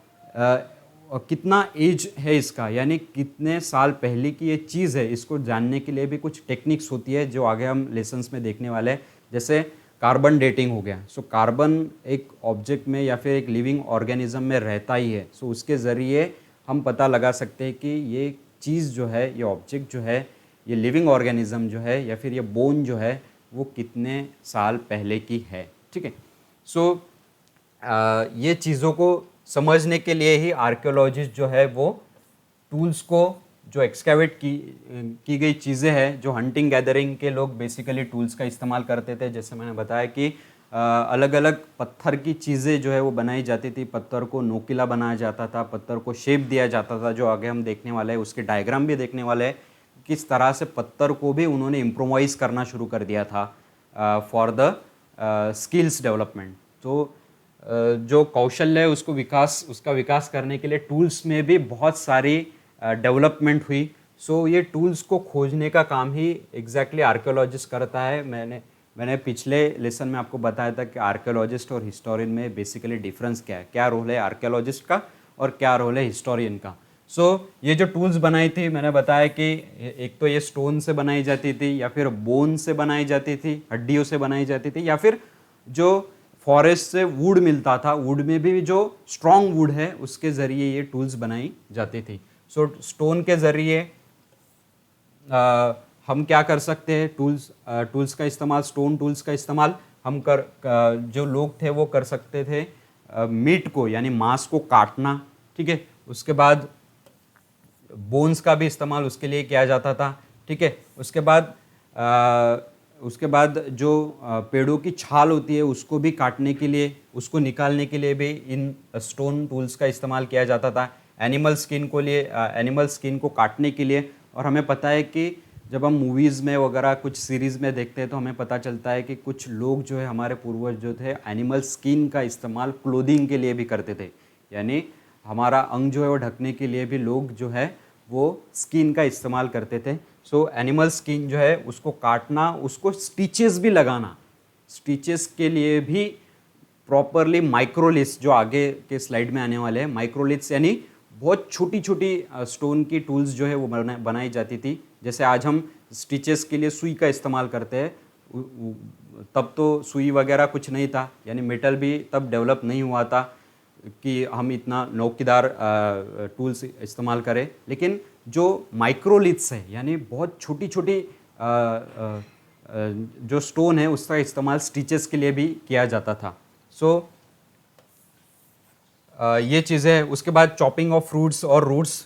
कितना एज है इसका, यानी कितने साल पहले की ये चीज़ है, इसको जानने के लिए भी कुछ टेक्निक्स होती है जो आगे हम लेसन्स में देखने वाले हैं। जैसे कार्बन डेटिंग हो गया। सो कार्बन एक ऑब्जेक्ट में या फिर एक लिविंग ऑर्गेनिज्म में रहता ही है, सो उसके ज़रिए हम पता लगा सकते हैं कि ये चीज़ जो है, ये ऑब्जेक्ट जो है, ये लिविंग ऑर्गेनिज्म जो है या फिर ये बोन जो है वो कितने साल पहले की है, ठीक है। सो ये चीज़ों को समझने के लिए ही आर्कियोलॉजिस्ट जो है वो टूल्स को, जो एक्सकैवेट की गई चीज़ें हैं, जो हंटिंग गैदरिंग के लोग बेसिकली टूल्स का इस्तेमाल करते थे, जैसे मैंने बताया कि अलग अलग पत्थर की चीज़ें जो है वो बनाई जाती थी, पत्थर को नोकीला बनाया जाता था, पत्थर को शेप दिया जाता था, जो आगे हम देखने वाले हैं, उसके डायग्राम भी देखने वाले हैं, किस तरह से पत्थर को भी उन्होंने इम्प्रोवाइज करना शुरू कर दिया था फॉर द स्किल्स डेवलपमेंट। तो जो कौशल्य है उसका विकास करने के लिए टूल्स में भी बहुत सारी डेवलपमेंट हुई। सो ये टूल्स को खोजने का काम ही एग्जैक्टली आर्कियोलॉजिस्ट करता है। मैंने पिछले लेसन में आपको बताया था कि आर्कियोलॉजिस्ट और हिस्टोरियन में बेसिकली डिफरेंस क्या है, क्या रोल है आर्कियोलॉजिस्ट का और क्या रोल है हिस्टोरियन का। सो ये जो टूल्स बनाई थी, मैंने बताया कि एक तो ये स्टोन से बनाई जाती थी, या फिर बोन से बनाई जाती थी, हड्डियों से बनाई जाती थी, या फिर जो फॉरेस्ट से वुड मिलता था, वुड में भी जो स्ट्रॉन्ग वुड है उसके ज़रिए ये टूल्स बनाई जाती थी। सो स्टोन के ज़रिए हम क्या कर सकते हैं, टूल्स का इस्तेमाल, स्टोन टूल्स का इस्तेमाल हम जो लोग थे वो कर सकते थे मीट को, यानी मांस को काटना, ठीक है। उसके बाद बोन्स का भी इस्तेमाल उसके लिए किया जाता था, ठीक है। उसके बाद जो पेड़ों की छाल होती है उसको भी काटने के लिए, उसको निकालने के लिए भी इन स्टोन टूल्स का इस्तेमाल किया जाता था। एनिमल स्किन को काटने के लिए। और हमें पता है कि जब हम मूवीज़ में वगैरह कुछ सीरीज़ में देखते हैं तो हमें पता चलता है कि कुछ लोग जो है, हमारे पूर्वज जो थे, एनिमल स्किन का इस्तेमाल क्लोथिंग के लिए भी करते थे, यानी हमारा अंग जो है वो ढकने के लिए भी लोग जो है वो स्किन का इस्तेमाल करते थे। सो एनिमल स्किन जो है उसको काटना, उसको स्टिचेस भी लगाना, स्टिचेस के लिए भी प्रॉपरली माइक्रोलिथ्स, जो आगे के स्लाइड में आने वाले हैं, माइक्रोलिथ्स यानी बहुत छोटी छोटी स्टोन की टूल्स जो है वो बनाई जाती थी। जैसे आज हम स्टिचेस के लिए सुई का इस्तेमाल करते हैं, तब तो सुई वगैरह कुछ नहीं था, यानी मेटल भी तब डेवलप नहीं हुआ था कि हम इतना नौकीदार टूल्स इस्तेमाल करें। लेकिन जो माइक्रोलिथ्स है, यानी बहुत छोटी छोटी जो स्टोन है उसका इस्तेमाल स्टिचेस के लिए भी किया जाता था। सो ये चीज़ें है। उसके बाद चॉपिंग ऑफ फ्रूट्स और रूट्स,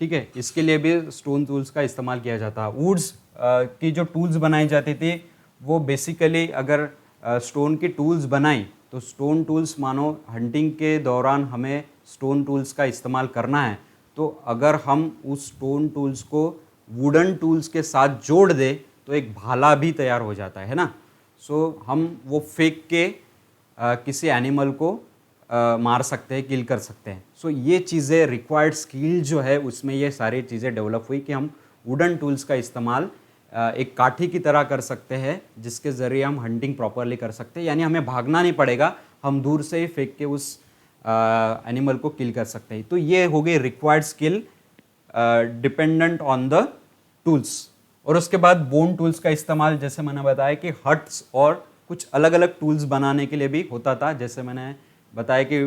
ठीक है, इसके लिए भी स्टोन टूल्स का इस्तेमाल किया जाता है। वुड्स की जो टूल्स बनाई जाती थी वो बेसिकली, अगर स्टोन की टूल्स बनाई तो स्टोन टूल्स, मानो हंटिंग के दौरान हमें स्टोन टूल्स का इस्तेमाल करना है, तो अगर हम उस स्टोन टूल्स को वुडन टूल्स के साथ जोड़ दें तो एक भाला भी तैयार हो जाता है ना। सो हम वो फेंक के किसी एनिमल को मार सकते हैं, किल कर सकते हैं। सो ये चीज़ें, रिक्वायर्ड स्किल जो है उसमें ये सारी चीज़ें डेवलप हुई कि हम वुडन टूल्स का इस्तेमाल एक काठी की तरह कर सकते हैं, जिसके ज़रिए हम हंटिंग प्रॉपरली कर सकते हैं, यानी हमें भागना नहीं पड़ेगा, हम दूर से ही फेंक के उस एनिमल को किल कर सकते हैं। तो ये हो गई required skill dependent on the tools. और उसके बाद बोन टूल्स का इस्तेमाल, जैसे मैंने बताया कि हट्स और कुछ अलग अलग टूल्स बनाने के लिए भी होता था। जैसे मैंने बताया कि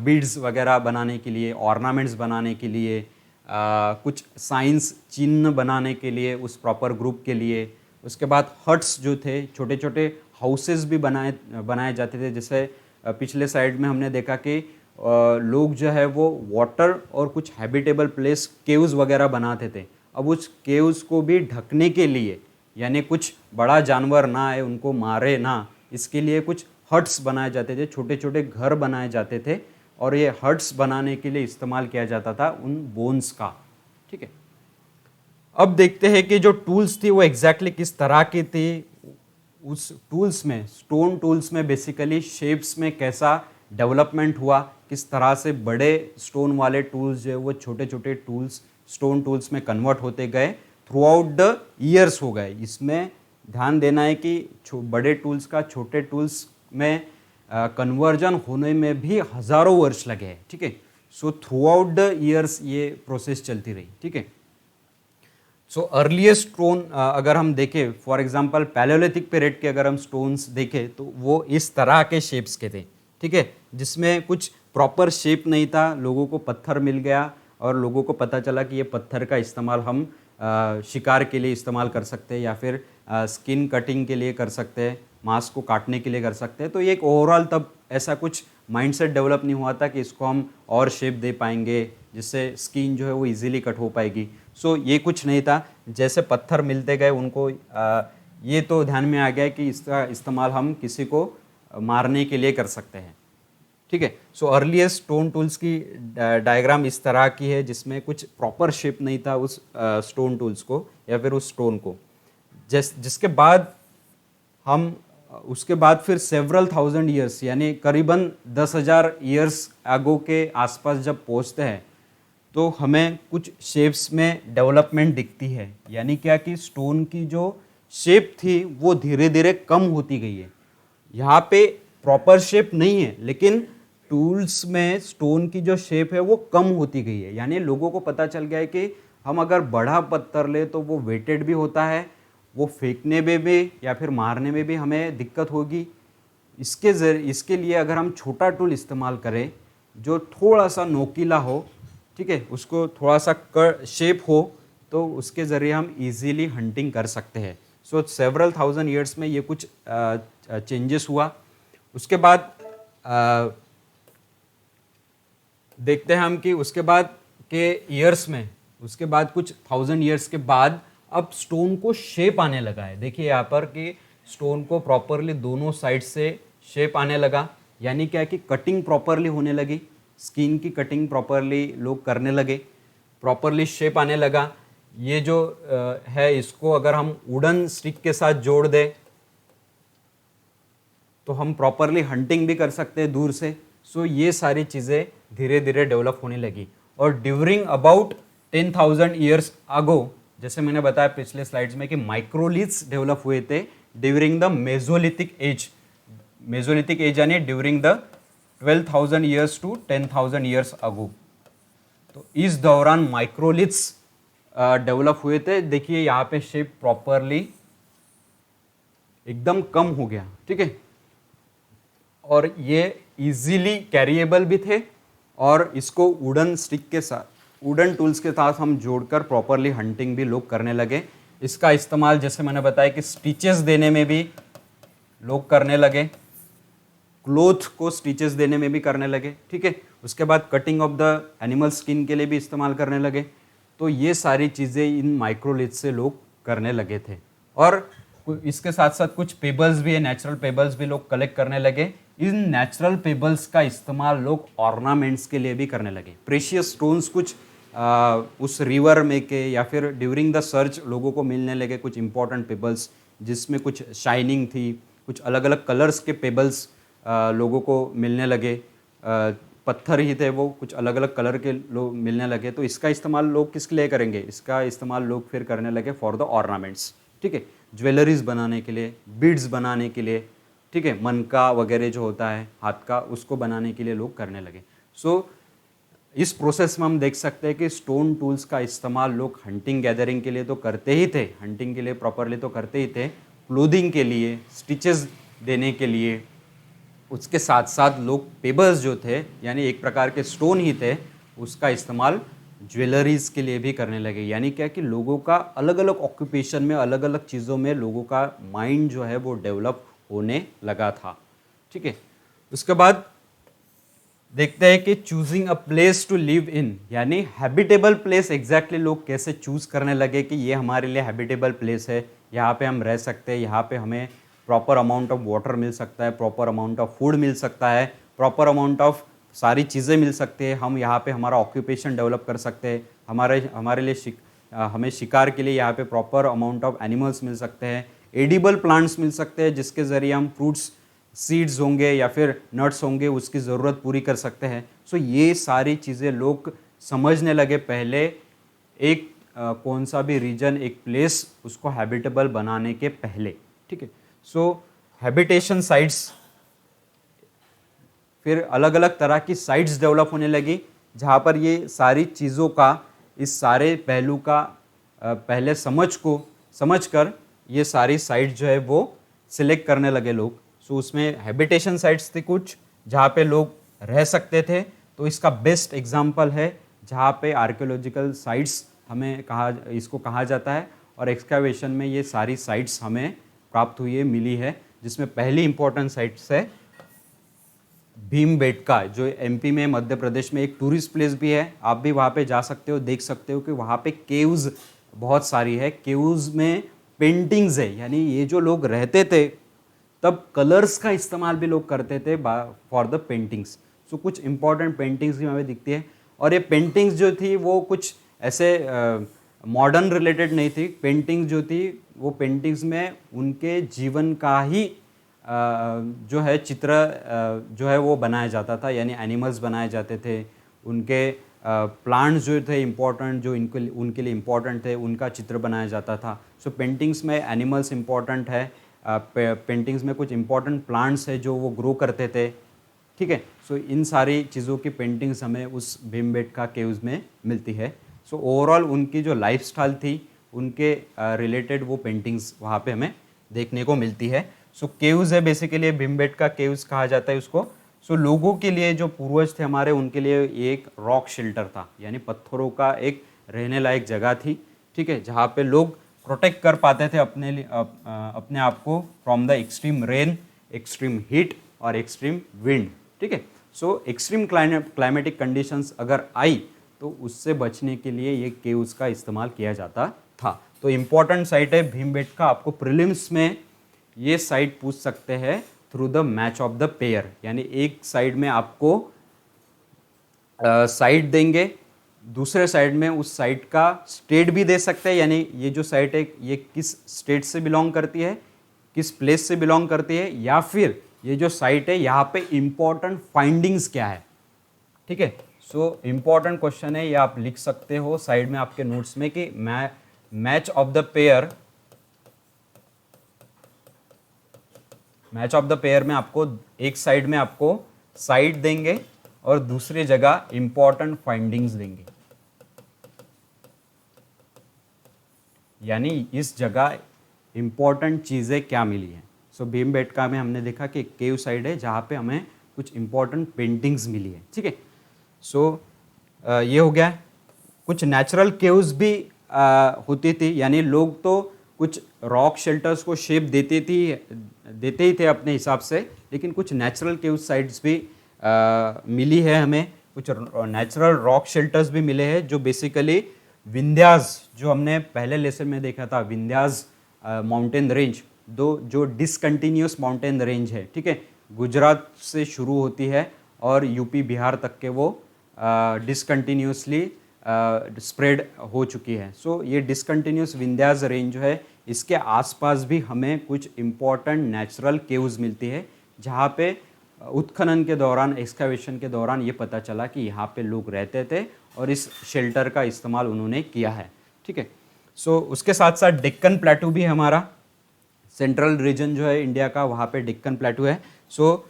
बीड्स वगैरह बनाने के लिए, ऑर्नामेंट्स बनाने के लिए, कुछ साइंस चिन्ह बनाने के लिए उस प्रॉपर ग्रुप के लिए। उसके बाद हट्स जो थे, छोटे छोटे हाउसेस भी बनाए जाते थे। जैसे पिछले साइड में हमने देखा कि लोग जो है वो वाटर और कुछ हैबिटेबल प्लेस, केव्स वगैरह बनाते थे। अब उस केव्स को भी ढकने के लिए, यानी कुछ बड़ा जानवर ना आए, उनको मारे ना, इसके लिए कुछ हट्स बनाए जाते थे, छोटे छोटे घर बनाए जाते थे। और ये हट्स बनाने के लिए इस्तेमाल किया जाता था उन बोन्स का। ठीक है, अब देखते हैं कि जो टूल्स थी वो एग्जैक्टली किस तरह की थी। उस टूल्स में, स्टोन टूल्स में बेसिकली शेप्स में कैसा डेवलपमेंट हुआ, किस तरह से बड़े स्टोन वाले टूल्स जो है वो छोटे छोटे टूल्स, स्टोन टूल्स में कन्वर्ट होते गए, थ्रू आउट द ईयर्स हो गए। इसमें ध्यान देना है कि बड़े टूल्स का छोटे टूल्स में कन्वर्जन होने में भी हजारों वर्ष लगे हैं। ठीक है, so through out the years ये प्रोसेस चलती रही। ठीक है, सो अर्लीस्ट स्टोन अगर हम देखें, फॉर एग्जांपल पैलेयोलिथिक पीरियड के अगर हम स्टोन्स देखें तो वो इस तरह के शेप्स के थे। ठीक है, जिसमें कुछ प्रॉपर शेप नहीं था, लोगों को पत्थर मिल गया और लोगों को पता चला कि ये पत्थर का इस्तेमाल हम शिकार के लिए इस्तेमाल कर सकते हैं, या फिर स्किन कटिंग के लिए कर सकते हैं, मांस को काटने के लिए कर सकते हैं। तो ये एक ओवरऑल तब ऐसा कुछ माइंडसेट डेवलप नहीं हुआ था कि इसको हम और शेप दे पाएंगे जिससे स्किन जो है वो इजीली कट हो पाएगी। सो ये कुछ नहीं था, जैसे पत्थर मिलते गए उनको ये तो ध्यान में आ गया कि इसका इस्तेमाल हम किसी को मारने के लिए कर सकते हैं। ठीक है, सो अर्लीस्ट स्टोन टूल्स की डायग्राम इस तरह की है, जिसमें कुछ प्रॉपर शेप नहीं था उस स्टोन टूल्स को या फिर उस स्टोन को। जिसके बाद हम उसके बाद फिर सेवरल थाउजेंड ईयर्स, यानी करीबन 10,000 ईयर्स अगो के आसपास जब पहुंचते हैं तो हमें कुछ शेप्स में डेवलपमेंट दिखती है। यानी क्या कि स्टोन की जो शेप थी वो धीरे धीरे कम होती गई है। यहाँ पे प्रॉपर शेप नहीं है, लेकिन टूल्स में स्टोन की जो शेप है वो कम होती गई है। यानी लोगों को पता चल गया है कि हम अगर बड़ा पत्थर ले तो वो वेटेड भी होता है, वो फेंकने में भी या फिर मारने में भी हमें दिक्कत होगी। इसके लिए अगर हम छोटा टूल इस्तेमाल करें जो थोड़ा सा नोकीला हो, ठीक है, उसको थोड़ा सा शेप हो, तो उसके ज़रिए हम इजीली हंटिंग कर सकते हैं। सो सेवरल थाउजेंड ईयर्स में ये कुछ चेंजेस हुआ। उसके बाद देखते हैं हम कि उसके बाद के ईयर्स में, उसके बाद कुछ 1000 ईयर्स के बाद अब स्टोन को शेप आने लगा है। देखिए यहाँ पर कि स्टोन को प्रॉपरली दोनों साइड से शेप आने लगा। यानी क्या कि कटिंग प्रॉपरली होने लगी, स्किन की कटिंग प्रॉपरली लोग करने लगे, प्रॉपरली शेप आने लगा। ये जो है, इसको अगर हम वुडन स्टिक के साथ जोड़ दें तो हम प्रॉपरली हंटिंग भी कर सकते हैं दूर से। सो ये सारी चीज़ें धीरे धीरे डेवलप होने लगी। और ड्यूरिंग अबाउट 10,000 ईयर्स अगो, जैसे मैंने बताया पिछले स्लाइड्स में कि माइक्रोलिथ्स डेवलप हुए थे during the Mesolithic age. Mesolithic age यानी during the 12,000 years to 10,000 years ago. तो इस दौरान माइक्रोलिथ्स डेवलप हुए थे। देखिए यहाँ पे शेप प्रॉपरली एकदम कम हो गया। ठीक है, और ये इजीली कैरिएबल भी थे, और इसको वुडन स्टिक के साथ, वुडन टूल्स के साथ हम जोड़कर प्रॉपरली हंटिंग भी लोग करने लगे। इसका इस्तेमाल जैसे मैंने बताया कि स्टिचेस देने में भी लोग करने लगे, क्लोथ को स्टिचेस देने में भी करने लगे। ठीक है, उसके बाद cutting of the animal skin के लिए भी इस्तेमाल करने लगे। तो ये सारी चीज़ें इन माइक्रोलिथ से लोग करने लगे थे। और इसके साथ साथ कुछ पेबल्स भी है, नेचुरल पेबल्स भी लोग कलेक्ट करने लगे। इन नेचुरल पेबल्स का इस्तेमाल लोग ऑर्नामेंट्स के लिए भी करने लगे। प्रेशियस स्टोन्स कुछ उस रिवर में के या फिर ड्यूरिंग द सर्च लोगों को मिलने लगे कुछ इंपॉर्टेंट पेबल्स, जिसमें कुछ शाइनिंग थी, कुछ अलग अलग कलर्स के पेबल्स लोगों को मिलने लगे। पत्थर ही थे वो, कुछ अलग अलग कलर के लोग मिलने लगे। तो इसका इस्तेमाल लोग किसके लिए करेंगे? इसका इस्तेमाल लोग फिर करने लगे फॉर द ऑर्नामेंट्स। ठीक है, ज्वेलरीज बनाने के लिए, बीड्स बनाने के लिए, ठीक है, मनका वगैरह जो होता है हाथ का, उसको बनाने के लिए लोग करने लगे। सो इस प्रोसेस में हम देख सकते हैं कि स्टोन टूल्स का इस्तेमाल लोग हंटिंग गैदरिंग के लिए तो करते ही थे, हंटिंग के लिए प्रॉपरली तो करते ही थे, क्लोथिंग के लिए, स्टिचेस देने के लिए, उसके साथ साथ लोग पेबल्स जो थे यानी एक प्रकार के स्टोन ही थे, उसका इस्तेमाल ज्वेलरीज के लिए भी करने लगे। यानी क्या कि लोगों का अलग अलग ऑक्यूपेशन में, अलग अलग चीज़ों में लोगों का माइंड जो है वो डेवलप होने लगा था। ठीक है, उसके बाद देखते हैं कि choosing a place to live in, यानी हैबिटेबल प्लेस एग्जैक्टली लोग कैसे चूज करने लगे कि ये हमारे लिए हैबिटेबल प्लेस है, यहाँ पे हम रह सकते हैं, यहाँ पे हमें प्रॉपर अमाउंट ऑफ वाटर मिल सकता है, प्रॉपर अमाउंट ऑफ फूड मिल सकता है, प्रॉपर अमाउंट ऑफ सारी चीज़ें मिल सकती है, हम यहाँ पे हमारा ऑक्यूपेशन डेवलप कर सकते हैं, हमारे लिए हमें शिकार के लिए यहाँ पे प्रॉपर अमाउंट ऑफ एनिमल्स मिल सकते हैं, एडिबल प्लांट्स मिल सकते हैं जिसके ज़रिए हम फ्रूट्स, सीड्स होंगे या फिर नट्स होंगे उसकी ज़रूरत पूरी कर सकते हैं। सो ये सारी चीज़ें लोग समझने लगे पहले एक कौन सा भी रीजन, एक प्लेस उसको हैबिटेबल बनाने के पहले। ठीक है, सो हैबिटेशन साइट्स, फिर अलग अलग तरह की साइट्स डेवलप होने लगी जहाँ पर ये सारी चीज़ों का, इस सारे पहलू का पहले समझकर ये सारी साइट्स जो है वो सिलेक्ट करने लगे लोग। सो उसमें हैबिटेशन साइट्स थी कुछ जहाँ पे लोग रह सकते थे, तो इसका बेस्ट एग्जांपल है जहाँ पे आर्कियोलॉजिकल साइट्स इसको कहा जाता है, और एक्सकावेशन में ये सारी साइट्स हमें प्राप्त हुई है, मिली है, जिसमें पहली इंपॉर्टेंट साइट्स है भीमबेटका, जो एमपी में, मध्य प्रदेश में एक टूरिस्ट प्लेस भी है। आप भी वहाँ पे जा सकते हो, देख सकते हो कि वहाँ पे केव्स बहुत सारी है, केव्स में पेंटिंग्स है, यानी ये जो लोग रहते थे तब कलर्स का इस्तेमाल भी लोग करते थे फॉर द पेंटिंग्स। सो कुछ इंपॉर्टेंट पेंटिंग्स भी हमें दिखती है, और ये पेंटिंग्स जो थी वो कुछ ऐसे मॉडर्न रिलेटेड नहीं थी। पेंटिंग्स जो थी वो पेंटिंग्स में उनके जीवन का ही जो है चित्र जो है वो बनाया जाता था, यानी एनिमल्स बनाए जाते थे, उनके प्लांट्स जो थे इम्पोर्टेंट, जो उनके लिए इम्पोर्टेंट थे, उनका चित्र बनाया जाता था। सो पेंटिंग्स में एनिमल्स इम्पोर्टेंट है, पेंटिंग्स में कुछ इम्पोर्टेंट प्लांट्स है जो वो ग्रो करते थे। ठीक है, सो इन सारी चीज़ों की पेंटिंग्स हमें उस भीमबेटका केव्स में मिलती है। सो ओवरऑल उनकी जो लाइफस्टाइल थी उनके रिलेटेड वो पेंटिंग्स वहाँ पे हमें देखने को मिलती है। सो केव्स है बेसिकली, भीमबेटका केव्स कहा जाता है उसको। सो लोगों के लिए, जो पूर्वज थे हमारे, उनके लिए एक रॉक शेल्टर था, यानी पत्थरों का एक रहने लायक जगह थी। ठीक है, जहाँ पे लोग प्रोटेक्ट कर पाते थे अपने आप को from the extreme rain, extreme heat और एक्सट्रीम विंड। ठीक है, सो एक्सट्रीम क्लाइमेटिक कंडीशंस अगर आई तो उससे बचने के लिए ये केव्स का इस्तेमाल किया जाता था। तो इम्पॉर्टेंट साइट है भीमबेटका। आपको प्रीलिम्स में ये साइट पूछ सकते हैं through the match of the pair, यानी एक साइड में आपको साइट देंगे, दूसरे साइड में उस साइट का स्टेट भी दे सकते हैं, यानी ये जो साइट है ये किस स्टेट से बिलोंग करती है, किस प्लेस से बिलोंग करती है, या फिर ये जो साइट है यहाँ पे इंपॉर्टेंट फाइंडिंग्स क्या है। ठीक है, सो इंपॉर्टेंट क्वेश्चन है, ये आप लिख सकते हो साइड में आपके नोट्स में कि match of the pair, match of the pair में आपको एक साइड में आपको साइट देंगे और दूसरी जगह इंपॉर्टेंट फाइंडिंग्स देंगे, यानी इस जगह इंपॉर्टेंट चीज़ें क्या मिली हैं। सो भीमबेटका में हमने देखा कि केव साइड है जहाँ पे हमें कुछ इंपॉर्टेंट पेंटिंग्स मिली है। ठीक है, सो ये हो गया। कुछ नेचुरल केव्स भी होती थी, यानी लोग तो कुछ रॉक शेल्टर्स को शेप देते ही थे अपने हिसाब से, लेकिन कुछ नेचुरल केव साइट्स भी मिली है हमें, कुछ नेचुरल रॉक शेल्टर्स भी मिले हैं जो बेसिकली विंध्यास, जो हमने पहले लेसन में देखा था, विंध्यास माउंटेन रेंज, जो डिसकंटिन्यूस माउंटेन रेंज है। ठीक है, गुजरात से शुरू होती है और यूपी बिहार तक के वो डिसकंटिन्यूसली स्प्रेड हो चुकी है। सो ये डिसकंटिन्यूस विंध्यास रेंज जो है, इसके आसपास भी हमें कुछ इम्पॉर्टेंट नेचुरल केव्स मिलती है, जहाँ पे उत्खनन के दौरान, एक्सकावेशन के दौरान ये पता चला कि यहाँ पे लोग रहते थे और इस शेल्टर का इस्तेमाल उन्होंने किया है। ठीक है, सो उसके साथ साथ डेक्कन प्लेटू भी हमारा सेंट्रल रीजन जो है इंडिया का, वहाँ पे डेक्कन प्लेटू है। सो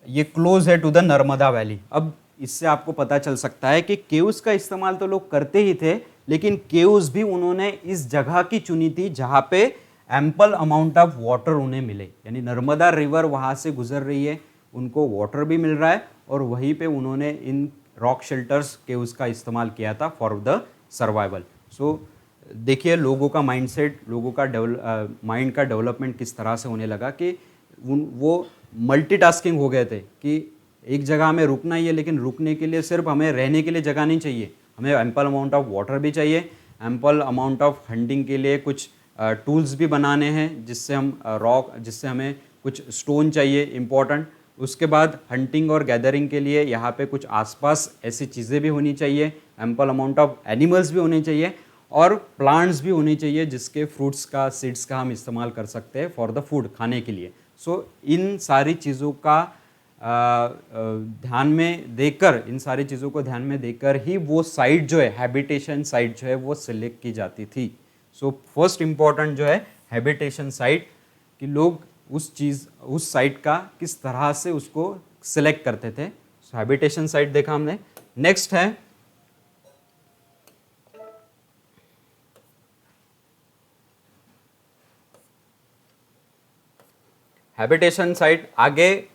ये क्लोज है टू द नर्मदा वैली। अब इससे आपको पता चल सकता है कि केव्स का इस्तेमाल तो लोग करते ही थे, लेकिन केव्स भी उन्होंने इस जगह की चुनी थी जहाँ पे एम्पल अमाउंट ऑफ वाटर उन्हें मिले, यानी नर्मदा रिवर वहाँ से गुजर रही है, उनको वाटर भी मिल रहा है, और वहीं पे उन्होंने इन रॉक शेल्टर्स केव्स का इस्तेमाल किया था फॉर द सर्वाइवल। सो देखिए लोगों का माइंडसेट, लोगों का माइंड का डेवलपमेंट किस तरह से होने लगा कि वो मल्टीटास्किंग हो गए थे कि एक जगह हमें रुकना ही है, लेकिन रुकने के लिए सिर्फ हमें रहने के लिए जगह नहीं चाहिए, हमें एम्पल अमाउंट ऑफ वाटर भी चाहिए, एम्पल अमाउंट ऑफ हंटिंग के लिए कुछ टूल्स भी बनाने हैं, जिससे हम जिससे हमें कुछ स्टोन चाहिए इम्पॉर्टेंट। उसके बाद हंटिंग और गैदरिंग के लिए यहाँ पे कुछ आसपास ऐसी चीज़ें भी होनी चाहिए, एम्पल अमाउंट ऑफ एनिमल्स भी होने चाहिए, और प्लांट्स भी होनी चाहिए जिसके फ्रूट्स का, सीड्स का हम इस्तेमाल कर सकते हैं फॉर द फूड, खाने के लिए। सो इन सारी चीज़ों का ध्यान में देकर, इन सारी चीज़ों को ध्यान में देकर ही वो साइट जो है, हैबिटेशन साइट जो है, वो सिलेक्ट की जाती थी। सो फर्स्ट इम्पॉर्टेंट जो है हैबिटेशन साइट, कि लोग उस साइट का किस तरह से उसको सिलेक्ट करते थे। सो हैबिटेशन साइट देखा हमने। नेक्स्ट है हैबिटेशन साइट। आगे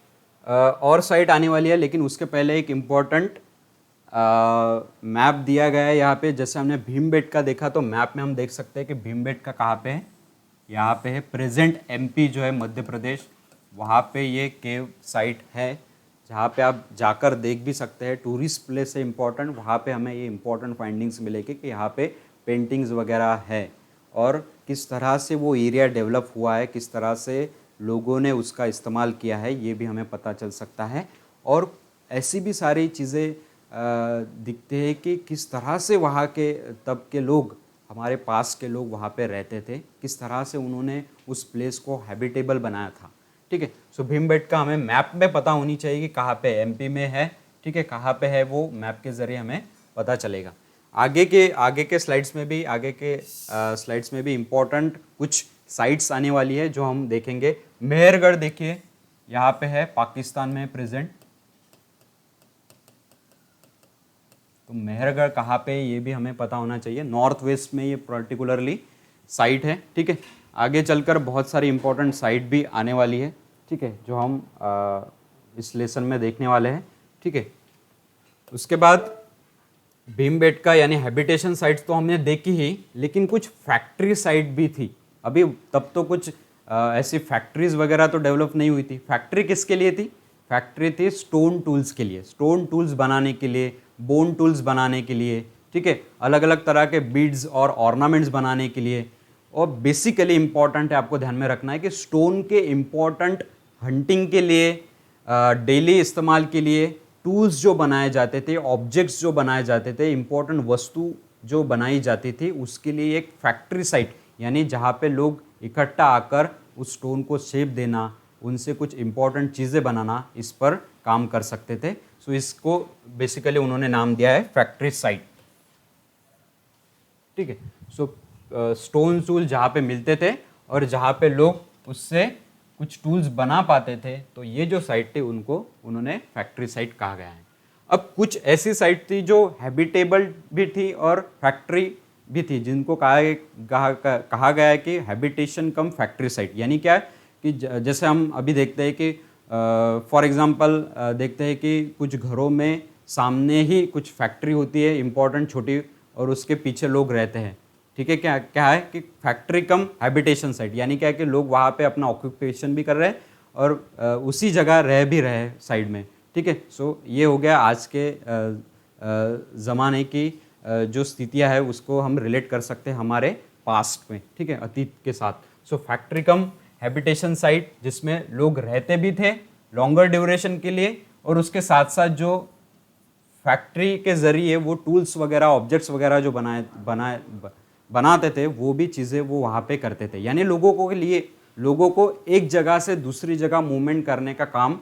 और साइट आने वाली है, लेकिन उसके पहले एक इम्पॉर्टेंट मैप दिया गया है यहाँ पे। जैसे हमने भीमबेटका देखा, तो मैप में हम देख सकते हैं कि भीमबेटका कहाँ पे है, यहाँ पे है। प्रेजेंट एमपी जो है मध्य प्रदेश, वहाँ पे ये केव साइट है, जहाँ पे आप जाकर देख भी सकते हैं। टूरिस्ट प्लेस है इम्पॉर्टेंट, वहाँ पे हमें ये इम्पॉर्टेंट फाइंडिंग्स मिलेगी कि यहाँ पे पेंटिंग्स वगैरह है, और किस तरह से वो एरिया डेवलप हुआ है, किस तरह से लोगों ने उसका इस्तेमाल किया है, ये भी हमें पता चल सकता है। और ऐसी भी सारी चीज़ें दिखते हैं कि किस तरह से वहाँ के तब के लोग, हमारे पास के लोग वहाँ पे रहते थे, किस तरह से उन्होंने उस प्लेस को हैबिटेबल बनाया था। ठीक है। सो भीमबेटका हमें मैप में पता होनी चाहिए कि कहाँ पे एमपी में है, ठीक है, कहाँ पे है, वो मैप के ज़रिए हमें पता चलेगा। आगे के स्लाइड्स में भी इम्पोर्टेंट कुछ साइट्स आने वाली है जो हम देखेंगे। मेहरगढ़ देखिए, यहाँ पे है, पाकिस्तान में प्रेजेंट। तो मेहरगढ़ कहाँ पे है ये भी हमें पता होना चाहिए। नॉर्थ वेस्ट में ये पर्टिकुलरली साइट है। ठीक है। आगे चलकर बहुत सारी इंपॉर्टेंट साइट भी आने वाली है, ठीक है, जो हम इस लेसन में देखने वाले हैं। ठीक है। उसके बाद भीमबेटका यानी हैबिटेशन साइट्स तो हमने देखी ही, लेकिन कुछ फैक्ट्री साइट भी थी। अभी तब तो कुछ ऐसी फैक्ट्रीज वगैरह तो डेवलप नहीं हुई थी। फैक्ट्री किसके लिए थी? फैक्ट्री थी स्टोन टूल्स के लिए, स्टोन टूल्स बनाने के लिए, बोन टूल्स बनाने के लिए, ठीक है, अलग अलग तरह के बीड्स और ऑर्नामेंट्स बनाने के लिए। और बेसिकली इंपॉर्टेंट है, आपको ध्यान में रखना है कि स्टोन के इंपॉर्टेंट हंटिंग के लिए, डेली इस्तेमाल के लिए टूल्स जो बनाए जाते थे, ऑब्जेक्ट्स जो बनाए जाते थे, इंपॉर्टेंट वस्तु जो बनाई जाती थी, उसके लिए एक फैक्ट्री साइट, यानी जहाँ पे लोग इकट्ठा आकर उस स्टोन को शेप देना, उनसे कुछ इंपॉर्टेंट चीज़ें बनाना, इस पर काम कर सकते थे। सो इसको बेसिकली उन्होंने नाम दिया है फैक्ट्री साइट। ठीक है। सो स्टोन टूल जहाँ पे मिलते थे और जहाँ पे लोग उससे कुछ टूल्स बना पाते थे, तो ये जो साइट थी उनको उन्होंने फैक्ट्री साइट कहा गया है। अब कुछ ऐसी साइट थी जो हैबिटेबल भी थी और फैक्ट्री भी थी, जिनको कहा गया है कि हैबिटेशन कम फैक्ट्री साइट। यानी क्या है कि जैसे हम अभी देखते हैं कि फॉर एग्जांपल देखते हैं कि कुछ घरों में सामने ही कुछ फैक्ट्री होती है इंपॉर्टेंट छोटी, और उसके पीछे लोग रहते हैं। ठीक है। क्या क्या है कि फैक्ट्री कम हैबिटेशन साइट, यानी क्या है कि लोग वहाँ पे अपना ऑक्यूपेशन भी कर रहे हैं और उसी जगह रह भी रहे हैं साइड में। ठीक है। सो ये हो गया आज के ज़माने की जो स्थितियाँ है, उसको हम रिलेट कर सकते हैं हमारे पास्ट में, ठीक है, अतीत के साथ। सो फैक्ट्री कम हैबिटेशन साइट, जिसमें लोग रहते भी थे लॉन्गर ड्यूरेशन के लिए, और उसके साथ साथ जो फैक्ट्री के ज़रिए वो टूल्स वगैरह, ऑब्जेक्ट्स वगैरह जो बनाते थे, वो भी चीज़ें वो वहाँ पे करते थे। यानी लोगों को एक जगह से दूसरी जगह मूवमेंट करने का काम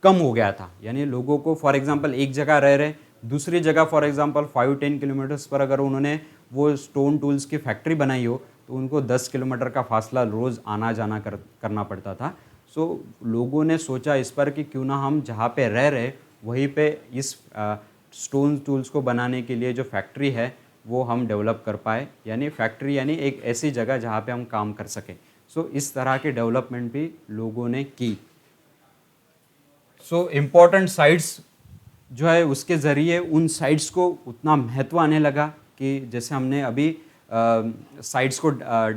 कम हो गया था। यानी लोगों को फॉर एग्जांपल एक जगह रह रहे, दूसरी जगह फॉर एग्जांपल 5-10 किलोमीटर्स पर अगर उन्होंने वो स्टोन टूल्स की फैक्ट्री बनाई हो, तो उनको 10 किलोमीटर का फासला रोज़ आना जाना करना पड़ता था। सो लोगों ने सोचा इस पर कि क्यों ना हम जहाँ पे रह रहे वहीं पे इस स्टोन टूल्स को बनाने के लिए जो फैक्ट्री है वो हम डेवलप कर पाए, यानी फैक्ट्री यानी एक ऐसी जगह जहाँ पे हम काम कर सकें। सो इस तरह की डेवलपमेंट भी लोगों ने की। सो इम्पोर्टेंट साइट्स जो है उसके ज़रिए उन साइट्स को उतना महत्व आने लगा कि जैसे हमने अभी साइट्स को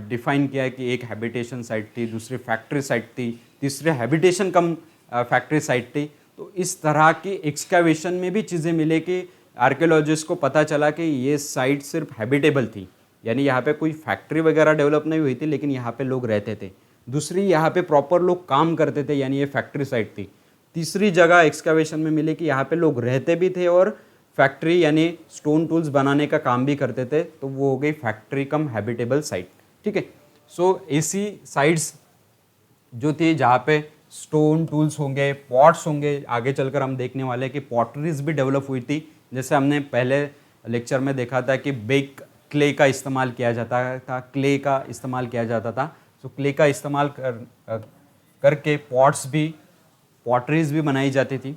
डिफाइन किया है कि एक हैबिटेशन साइट थी, दूसरी फैक्ट्री साइट थी, तीसरी हैबिटेशन कम फैक्ट्री साइट थी। तो इस तरह की एक्सकैवेशन में भी चीज़ें मिले कि आर्कियोलॉजिस्ट को पता चला कि ये साइट सिर्फ हैबिटेबल थी, यानी यहाँ पे कोई फैक्ट्री वगैरह डेवलप नहीं हुई थी लेकिन यहाँ पे लोग रहते थे। दूसरी, यहाँ पे प्रॉपर लोग काम करते थे, यानी ये फैक्ट्री साइट थी। तीसरी जगह एक्सकैवेशन में मिली कि यहाँ पे लोग रहते भी थे और फैक्ट्री यानी स्टोन टूल्स बनाने का काम भी करते थे, तो वो हो गई फैक्ट्री कम हैबिटेबल साइट। ठीक है। सो ऐसी साइट्स जो थी जहाँ पे स्टोन टूल्स होंगे, पॉट्स होंगे, आगे चलकर हम देखने वाले हैं कि पॉटरीज भी डेवलप हुई थी। जैसे हमने पहले लेक्चर में देखा था कि बेक क्ले का इस्तेमाल किया जाता था, क्ले का इस्तेमाल किया जाता था। सो क्ले का इस्तेमाल करके पॉटरीज भी बनाई जाती थी।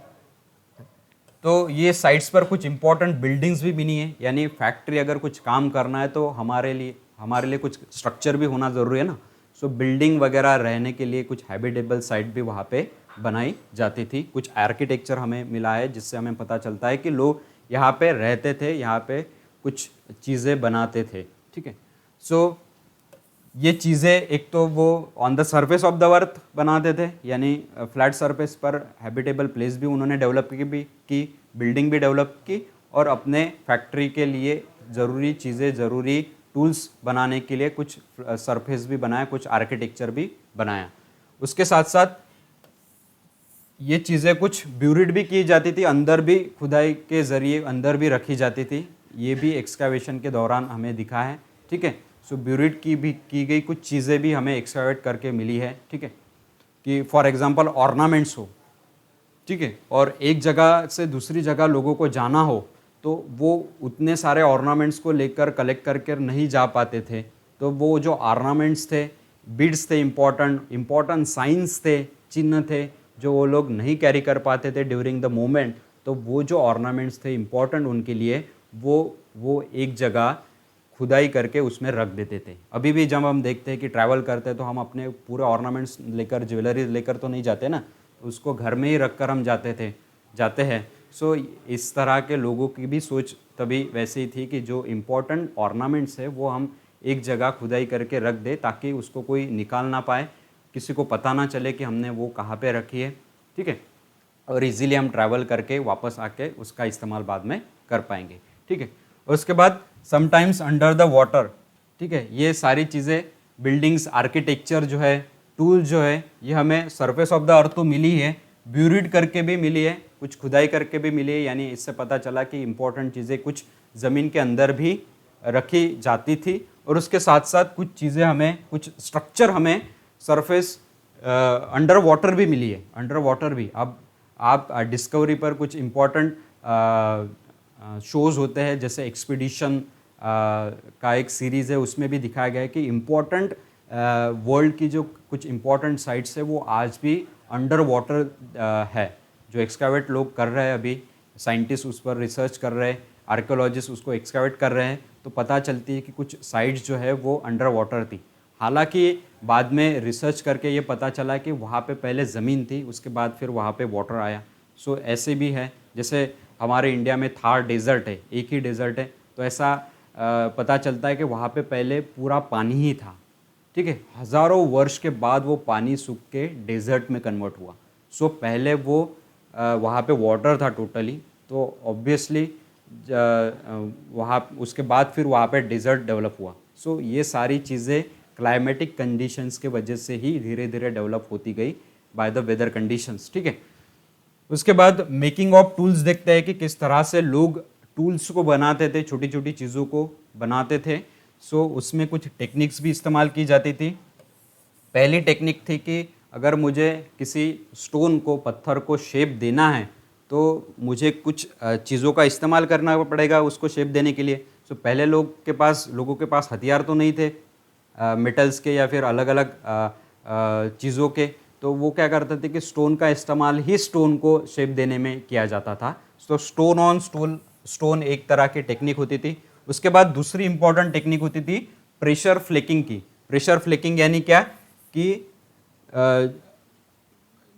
तो ये साइट्स पर कुछ इंपॉर्टेंट बिल्डिंग्स भी बनी है, यानी फैक्ट्री अगर कुछ काम करना है तो हमारे लिए कुछ स्ट्रक्चर भी होना ज़रूरी है ना। सो बिल्डिंग वगैरह रहने के लिए कुछ हैबिटेबल साइट भी वहाँ पे बनाई जाती थी। कुछ आर्किटेक्चर हमें मिला है जिससे हमें पता चलता है कि लोग यहाँ पे रहते थे, यहाँ पे कुछ चीज़ें बनाते थे। ठीक है। सो ये चीज़ें एक तो वो on the surface of the earth बनाते थे, यानी फ्लैट सरफेस पर हैबिटेबल प्लेस भी उन्होंने डेवलप की, बिल्डिंग भी डेवलप की, और अपने फैक्ट्री के लिए ज़रूरी चीज़ें, ज़रूरी टूल्स बनाने के लिए कुछ सरफेस भी बनाया, कुछ आर्किटेक्चर भी बनाया। उसके साथ साथ ये चीज़ें कुछ ब्यूरिड भी की जाती थी, अंदर भी खुदाई के ज़रिए अंदर भी रखी जाती थी। ये भी एक्सकैवेशन के दौरान हमें दिखा है। ठीक है। सो ब्यूरिड की गई कुछ चीज़ें भी हमें एक्सकैवेट करके मिली है। ठीक है। कि फॉर एग्जांपल ऑर्नामेंट्स हो, ठीक है, और एक जगह से दूसरी जगह लोगों को जाना हो तो वो उतने सारे ऑर्नामेंट्स को लेकर कलेक्ट करके नहीं जा पाते थे। तो वो जो ऑर्नामेंट्स थे, बीड्स थे, इम्पॉर्टेंट साइंस थे, चिन्ह थे, जो वो लोग नहीं कैरी कर पाते थे ड्यूरिंग द मोमेंट, तो वो जो ऑर्नामेंट्स थे इम्पॉर्टेंट उनके लिए, वो एक जगह खुदाई करके उसमें रख देते थे। अभी भी जब हम देखते हैं कि ट्रैवल करते हैं तो हम अपने पूरे ऑर्नामेंट्स लेकर, ज्वेलरी लेकर तो नहीं जाते ना, उसको घर में ही रख कर हम जाते हैं। सो इस तरह के लोगों की भी सोच तभी वैसे ही थी कि जो इम्पोर्टेंट ऑर्नामेंट्स है वो हम एक जगह खुदाई करके रख दे ताकि उसको कोई निकाल ना पाए, किसी को पता ना चले कि हमने वो कहाँ पे रखी है। ठीक है। और इजीली हम ट्रैवल करके वापस आके उसका इस्तेमाल बाद में कर पाएंगे। ठीक है। उसके बाद समटाइम्स अंडर द वाटर। ठीक है। ये सारी चीज़ें, बिल्डिंग्स, आर्किटेक्चर जो है, टूल जो है, ये हमें सरफेस ऑफ द अर्थ तो मिली है, ब्यूरिड करके भी मिली है, कुछ खुदाई करके भी मिली है, यानी इससे पता चला कि इम्पोर्टेंट चीज़ें कुछ ज़मीन के अंदर भी रखी जाती थी। और उसके साथ साथ कुछ चीज़ें हमें, कुछ स्ट्रक्चर हमें सरफेस अंडर वाटर भी मिली है। अंडर वाटर भी अब आप डिस्कवरी पर कुछ इम्पोर्टेंट शोज़ होते हैं, जैसे एक्सपीडिशन का एक सीरीज़ है, उसमें भी दिखाया गया है कि इम्पोर्टेंट वर्ल्ड की जो कुछ इम्पोर्टेंट साइट्स है वो आज भी अंडर वाटर है। जो एक्सकावेट लोग कर रहे हैं, अभी साइंटिस्ट उस पर रिसर्च कर रहे हैं, आर्कियोलॉजिस्ट उसको एक्सकावेट कर रहे हैं, तो पता चलती है कि कुछ साइट्स जो है वो अंडर वाटर थी। हालांकि बाद में रिसर्च करके ये पता चला कि वहाँ पे पहले ज़मीन थी, उसके बाद फिर वहाँ पे वाटर आया। सो ऐसे भी है, जैसे हमारे इंडिया में थार डेजर्ट है, एक ही डेजर्ट है, तो ऐसा पता चलता है कि वहाँ पे पहले पूरा पानी ही था। ठीक है। हज़ारों वर्ष के बाद वो पानी सूख के डेजर्ट में कन्वर्ट हुआ। सो पहले वो वहाँ पे वाटर था टोटली, तो ऑब्वियसली वहाँ उसके बाद फिर वहाँ पे डेजर्ट डेवलप हुआ। सो ये सारी चीज़ें क्लाइमेटिक कंडीशंस के वजह से ही धीरे धीरे डेवलप होती गई बाय द वेदर कंडीशंस। ठीक है। उसके बाद मेकिंग ऑफ टूल्स देखते हैं कि किस तरह से लोग टूल्स को बनाते थे, छोटी छोटी चीज़ों को बनाते थे। सो उसमें कुछ टेक्निक्स भी इस्तेमाल की जाती थी। पहली टेक्निक थी कि अगर मुझे किसी स्टोन को, पत्थर को शेप देना है तो मुझे कुछ चीज़ों का इस्तेमाल करना पड़ेगा उसको शेप देने के लिए। सो पहले लोगों के पास हथियार तो नहीं थे, मेटल्स के या फिर अलग अलग चीज़ों के, तो वो क्या करते थे कि स्टोन का इस्तेमाल ही स्टोन को शेप देने में किया जाता था। तो स्टोन ऑन स्टोन एक तरह की टेक्निक होती थी। उसके बाद दूसरी इंपॉर्टेंट टेक्निक होती थी प्रेशर फ्लेकिंग की। प्रेशर फ्लेकिंग यानी क्या कि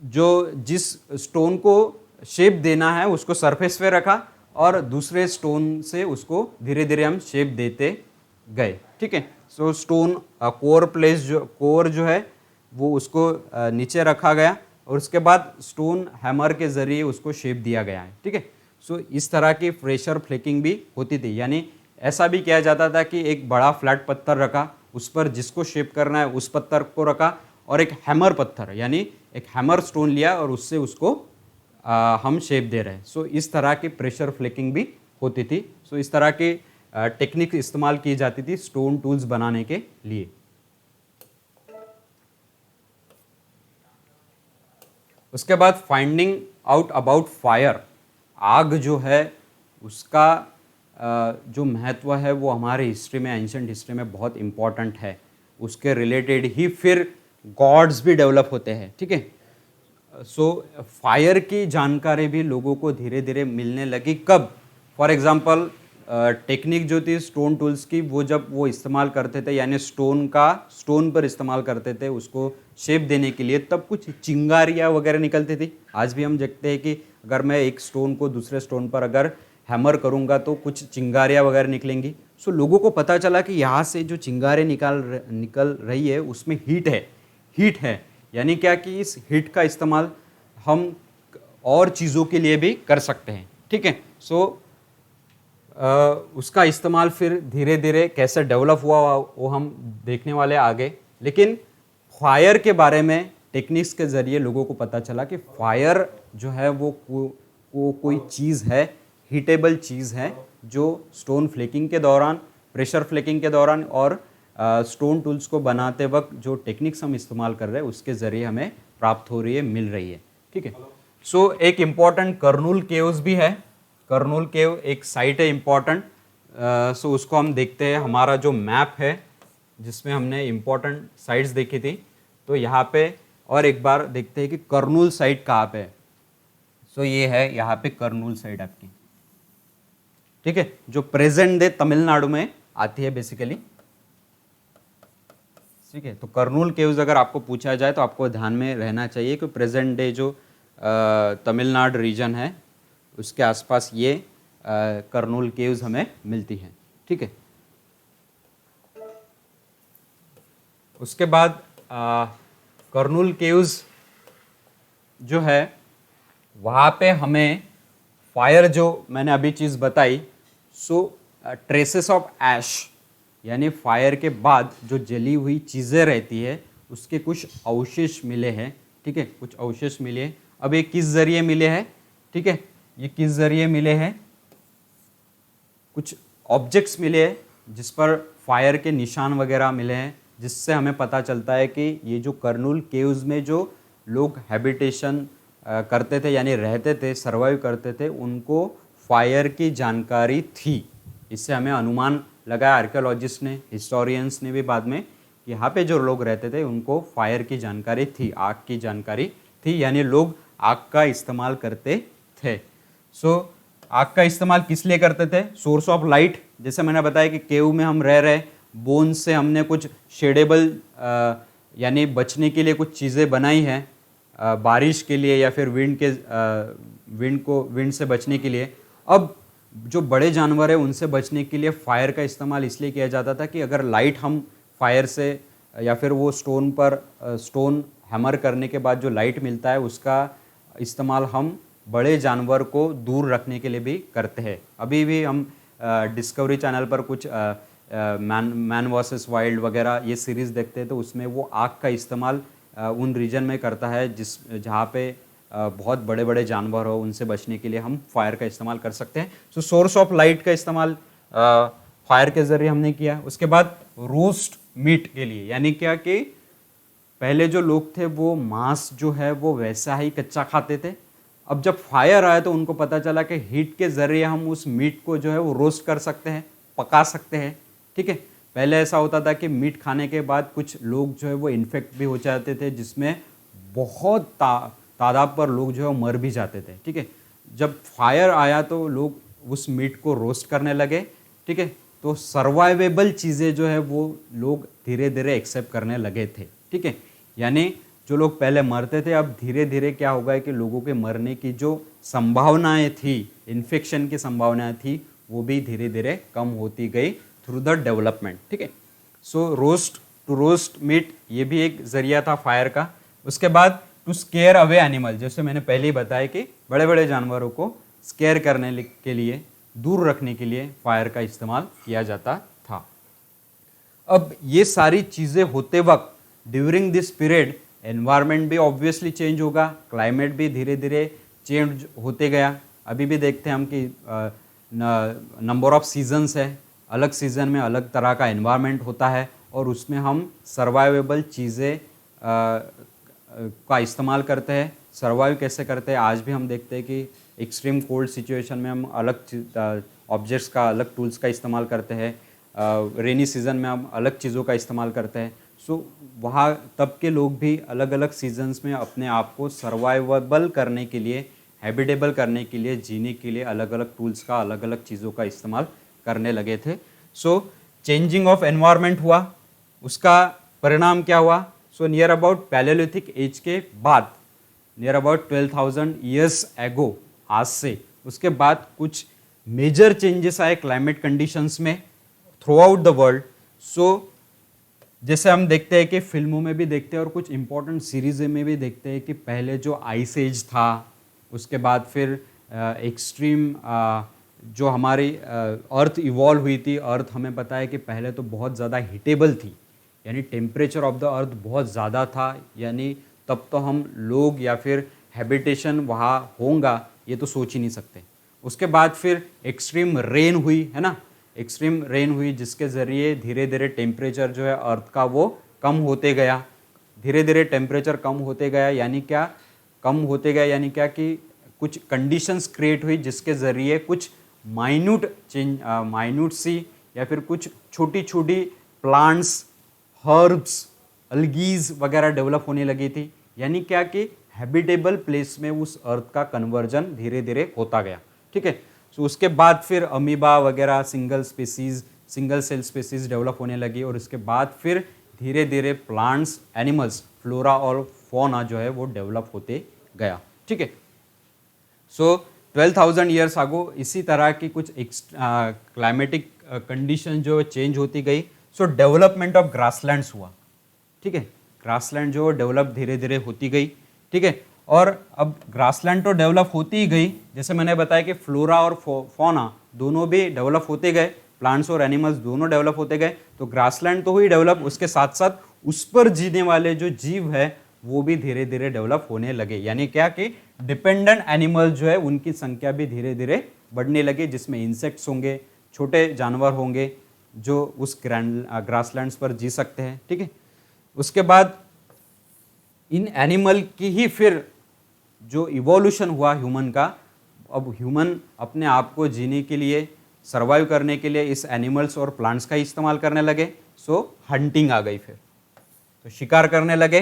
जो जिस स्टोन को शेप देना है उसको सरफेस पे रखा और दूसरे स्टोन से उसको धीरे धीरे हम शेप देते गए, ठीक है। सो स्टोन कोर जो है वो उसको नीचे रखा गया और उसके बाद स्टोन हैमर के जरिए उसको शेप दिया गया है, ठीक है। सो इस तरह की प्रेशर फ्लेकिंग भी होती थी, यानी ऐसा भी किया जाता था कि एक बड़ा फ्लैट पत्थर रखा, उस पर जिसको शेप करना है उस पत्थर को रखा और एक हैमर पत्थर यानी एक हैमर स्टोन लिया और उससे उसको हम शेप दे रहे हैं। सो इस तरह की प्रेशर फ्लेकिंग भी होती थी। सो इस तरह की टेक्निक इस्तेमाल की जाती थी स्टोन टूल्स बनाने के लिए। उसके बाद फाइंडिंग आउट अबाउट फायर। आग जो है उसका जो महत्व है वो हमारे हिस्ट्री में, एंशिएंट हिस्ट्री में बहुत इंपॉर्टेंट है। उसके रिलेटेड ही फिर गॉड्स भी डेवलप होते हैं, ठीक है। सो फायर की जानकारी भी लोगों को धीरे धीरे मिलने लगी। कब? फॉर एग्जांपल टेक्निक जो थी स्टोन टूल्स की, वो जब वो इस्तेमाल करते थे यानी स्टोन पर इस्तेमाल करते थे उसको शेप देने के लिए, तब कुछ चिंगारियाँ वगैरह निकलती थी। आज भी हम देखते हैं कि अगर मैं एक स्टोन को दूसरे स्टोन पर अगर हैमर करूँगा तो कुछ चिंगारियाँ वगैरह निकलेंगी। सो लोगों को पता चला कि यहाँ से जो चिंगारें निकल रही है उसमें हीट है, यानी क्या कि इस हीट का इस्तेमाल हम और चीज़ों के लिए भी कर सकते हैं, ठीक है। सो उसका इस्तेमाल फिर धीरे धीरे कैसे डेवलप हुआ वो हम देखने वाले आगे। लेकिन फायर के बारे में टेक्निक्स के ज़रिए लोगों को पता चला कि फायर जो है वो कोई चीज़ है, हीटेबल चीज़ है, जो स्टोन फ्लेकिंग के दौरान, प्रेशर फ्लेकिंग के दौरान और स्टोन टूल्स को बनाते वक्त जो टेक्निक्स हम इस्तेमाल कर रहे हैं उसके ज़रिए हमें प्राप्त हो रही है, मिल रही है, ठीक है। सो एक इम्पॉर्टेंट कर्नूल केव्स भी है। कर्नूल केव एक साइट है इम्पॉर्टेंट। सो उसको हम देखते हैं। हमारा जो मैप है जिसमें हमने इम्पॉर्टेंट साइट्स देखी थी, तो यहाँ पे और एक बार देखते हैं कि कर्नूल साइट कहाँ पे है। सो ये है यहाँ पे कर्नूल साइट आपकी, ठीक है, जो प्रेजेंट डे तमिलनाडु में आती है बेसिकली, ठीक है। तो कर्नूल केव्स अगर आपको पूछा जाए तो आपको ध्यान में रहना चाहिए कि प्रेजेंट डे जो तमिलनाडु रीजन है उसके आसपास ये कर्नूल केव्स हमें मिलती हैं, ठीक है। उसके बाद कर्नूल केव्स जो है वहाँ पे हमें फायर, जो मैंने अभी चीज़ बताई, सो ट्रेसेस ऑफ ऐश यानी फायर के बाद जो जली हुई चीज़ें रहती है उसके कुछ अवशेष मिले हैं, ठीक है, कुछ अवशेष मिले हैं। अब ये किस जरिए मिले हैं, ठीक है, ये किस जरिए मिले हैं? कुछ ऑब्जेक्ट्स मिले हैं जिस पर फायर के निशान वगैरह मिले हैं, जिससे हमें पता चलता है कि ये जो कर्नूल केव्स में जो लोग हैबिटेशन करते थे यानी रहते थे, सर्वाइव करते थे, उनको फायर की जानकारी थी। इससे हमें अनुमान लगाया आर्कियोलॉजिस्ट ने, हिस्टोरियंस ने भी बाद में, यहाँ पे जो लोग रहते थे उनको फायर की जानकारी थी, आग की जानकारी थी, यानी लोग आग का इस्तेमाल करते थे। सो आग का इस्तेमाल किस लिए करते थे? सोर्स ऑफ लाइट, जैसे मैंने बताया कि केव में हम रह रहे, बोन से हमने कुछ शेडेबल यानी बचने के लिए कुछ चीज़ें बनाई हैं, बारिश के लिए या फिर विंड से बचने के लिए। अब जो बड़े जानवर है उनसे बचने के लिए फायर का इस्तेमाल इसलिए किया जाता था कि अगर लाइट हम फायर से या फिर वो स्टोन हैमर करने के बाद जो लाइट मिलता है उसका इस्तेमाल हम बड़े जानवर को दूर रखने के लिए भी करते हैं। अभी भी हम डिस्कवरी चैनल पर कुछ मैन वर्सेस वाइल्ड वगैरह ये सीरीज़ देखते हैं, तो उसमें वो आग का इस्तेमाल उन रीजन में करता है जहाँ पे बहुत बड़े बड़े जानवर हो, उनसे बचने के लिए हम फायर का इस्तेमाल कर सकते हैं। सो सोर्स ऑफ लाइट का इस्तेमाल फायर के ज़रिए हमने किया। उसके बाद रोस्ट मीट के लिए, यानी क्या कि पहले जो लोग थे वो मांस जो है वो वैसा ही कच्चा खाते थे। अब जब फायर आया तो उनको पता चला कि हीट के ज़रिए हम उस मीट को जो है वो रोस्ट कर सकते हैं, पका सकते हैं, ठीक है। पहले ऐसा होता था कि मीट खाने के बाद कुछ लोग जो है वो इन्फेक्ट भी हो जाते थे, जिसमें बहुत तादाद पर लोग जो है मर भी जाते थे। ठीक है, जब फायर आया तो लोग उस मीट को रोस्ट करने लगे। ठीक है, तो सर्वाइवेबल चीज़ें जो है वो लोग धीरे धीरे एक्सेप्ट करने लगे थे। ठीक है, यानी जो लोग पहले मरते थे, अब धीरे धीरे क्या होगा कि लोगों के मरने की जो संभावनाएं थी, इन्फेक्शन की संभावनाएं थी, वो भी धीरे धीरे कम होती गई थ्रू द डेवलपमेंट। ठीक है, सो रोस्ट टू रोस्ट मीट ये भी एक जरिया था फायर का। उसके बाद टू स्केयर अवे एनिमल, जैसे मैंने पहले ही बताया कि बड़े बड़े जानवरों को स्केयर करने के लिए, दूर रखने के लिए फायर का इस्तेमाल किया जाता था। अब ये सारी चीज़ें होते वक्त ड्यूरिंग दिस पीरियड एनवायरनमेंट भी ऑब्वियसली चेंज होगा, क्लाइमेट भी धीरे धीरे चेंज होते गया। अभी भी देखते हैं हम कि नंबर ऑफ सीजन्स है, अलग सीज़न में अलग तरह का एनवायरनमेंट होता है और उसमें हम सर्वाइवेबल चीज़ें का इस्तेमाल करते हैं। सर्वाइव कैसे करते हैं आज भी हम देखते हैं कि एक्सट्रीम कोल्ड सिचुएशन में हम अलग ऑब्जेक्ट्स का, अलग टूल्स का इस्तेमाल करते हैं। रेनी सीज़न में हम अलग चीज़ों का इस्तेमाल करते हैं। सो वहाँ तब के लोग भी अलग अलग सीजन्स में अपने आप को सर्वाइवेबल करने के लिए, हैबिटेबल करने के लिए, जीने के लिए अलग अलग टूल्स का, अलग अलग चीज़ों का इस्तेमाल करने लगे थे। सो चेंजिंग ऑफ एनवायरनमेंट हुआ, उसका परिणाम क्या हुआ? So near about palaeolithic age के बाद, नियर अबाउट 12,000 ईयर्स एगो, आज से उसके बाद कुछ मेजर चेंजेस आए क्लाइमेट कंडीशंस में थ्रू आउट द वर्ल्ड। सो जैसे हम देखते हैं कि फिल्मों में भी देखते हैं और कुछ इंपॉर्टेंट सीरीज में भी देखते हैं कि पहले जो आइस एज था, उसके बाद फिर एक्सट्रीम जो हमारी अर्थ इवॉल्व हुई थी। अर्थ हमें पता है कि पहले तो बहुत ज़्यादा हीटेबल थी, यानी टेम्परेचर ऑफ द अर्थ बहुत ज़्यादा था, यानी तब तो हम लोग या फिर हैबिटेशन वहाँ होगा ये तो सोच ही नहीं सकते। उसके बाद फिर एक्सट्रीम रेन हुई, है ना, एक्सट्रीम रेन हुई जिसके ज़रिए धीरे धीरे टेम्परेचर जो है अर्थ का वो कम होते गया। धीरे धीरे टेम्परेचर कम होते गया यानी क्या, कम होते गया यानी क्या कि कुछ कंडीशंस क्रिएट हुई जिसके ज़रिए कुछ माइन्यूट सी या फिर कुछ छोटी छोटी प्लांट्स, हर्ब्स, अलगीज वगैरह डेवलप होने लगी थी। यानी क्या कि हैबिटेबल प्लेस में उस अर्थ का कन्वर्जन धीरे धीरे होता गया। ठीक है, तो उसके बाद फिर अमीबा वगैरह, सिंगल सेल स्पीसीज डेवलप होने लगी और उसके बाद फिर धीरे धीरे प्लांट्स, एनिमल्स, फ्लोरा और फौना जो है वो डेवलप होते गया। ठीक है, सो 12,000 ईयर्स आगो इसी तरह की कुछ क्लाइमेटिक कंडीशन जो चेंज होती गई। सो डेवलपमेंट ऑफ ग्रासलैंड्स हुआ। ठीक है, ग्रासलैंड जो डेवलप धीरे धीरे होती गई। ठीक है, और अब ग्रासलैंड तो डेवलप होती ही गई, जैसे मैंने बताया कि फ्लोरा और फौना दोनों भी डेवलप होते गए, प्लांट्स और एनिमल्स दोनों डेवलप होते गए। तो ग्रासलैंड तो हुई डेवलप, उसके साथ साथ उस पर जीने वाले जो जीव है वो भी धीरे धीरे डेवलप होने लगे। यानी क्या कि डिपेंडेंट एनिमल जो है उनकी संख्या भी धीरे धीरे बढ़ने लगी, जिसमें इंसेक्ट्स होंगे, छोटे जानवर होंगे जो उस ग्रासलैंड्स पर जी सकते हैं। ठीक है, उसके बाद इन एनिमल की ही फिर जो इवोल्यूशन हुआ ह्यूमन का, अब ह्यूमन अपने आप को जीने के लिए, सर्वाइव करने के लिए इस एनिमल्स और प्लांट्स का इस्तेमाल करने लगे। सो हंटिंग आ गई, फिर तो शिकार करने लगे।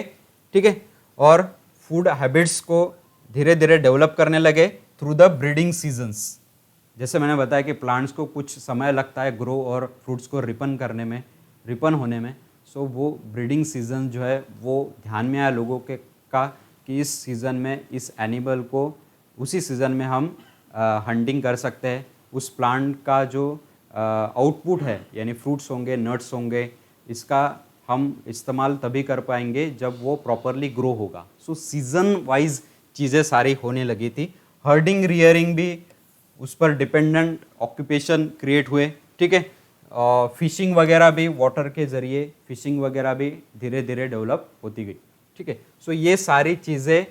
ठीक है, और फूड हैबिट्स को धीरे धीरे डेवलप करने लगे थ्रू द ब्रीडिंग सीजन्स। जैसे मैंने बताया कि प्लांट्स को कुछ समय लगता है ग्रो और फ्रूट्स को रिपन होने में। सो वो ब्रीडिंग सीजन जो है वो ध्यान में आया लोगों के का कि इस सीज़न में इस एनिमल को उसी सीज़न में हम हंटिंग कर सकते हैं। उस प्लांट का जो आउटपुट है यानी फ्रूट्स होंगे, नट्स होंगे, इसका हम इस्तेमाल तभी कर पाएंगे जब वो प्रॉपरली ग्रो होगा। सो सीज़न वाइज चीज़ें सारी होने लगी थी। हर्डिंग, रियरिंग भी उस पर डिपेंडेंट ऑक्यूपेशन क्रिएट हुए। ठीक है, फिशिंग वगैरह भी, वाटर के ज़रिए फिशिंग वगैरह भी धीरे धीरे डेवलप होती गई। ठीक है, सो ये सारी चीज़ें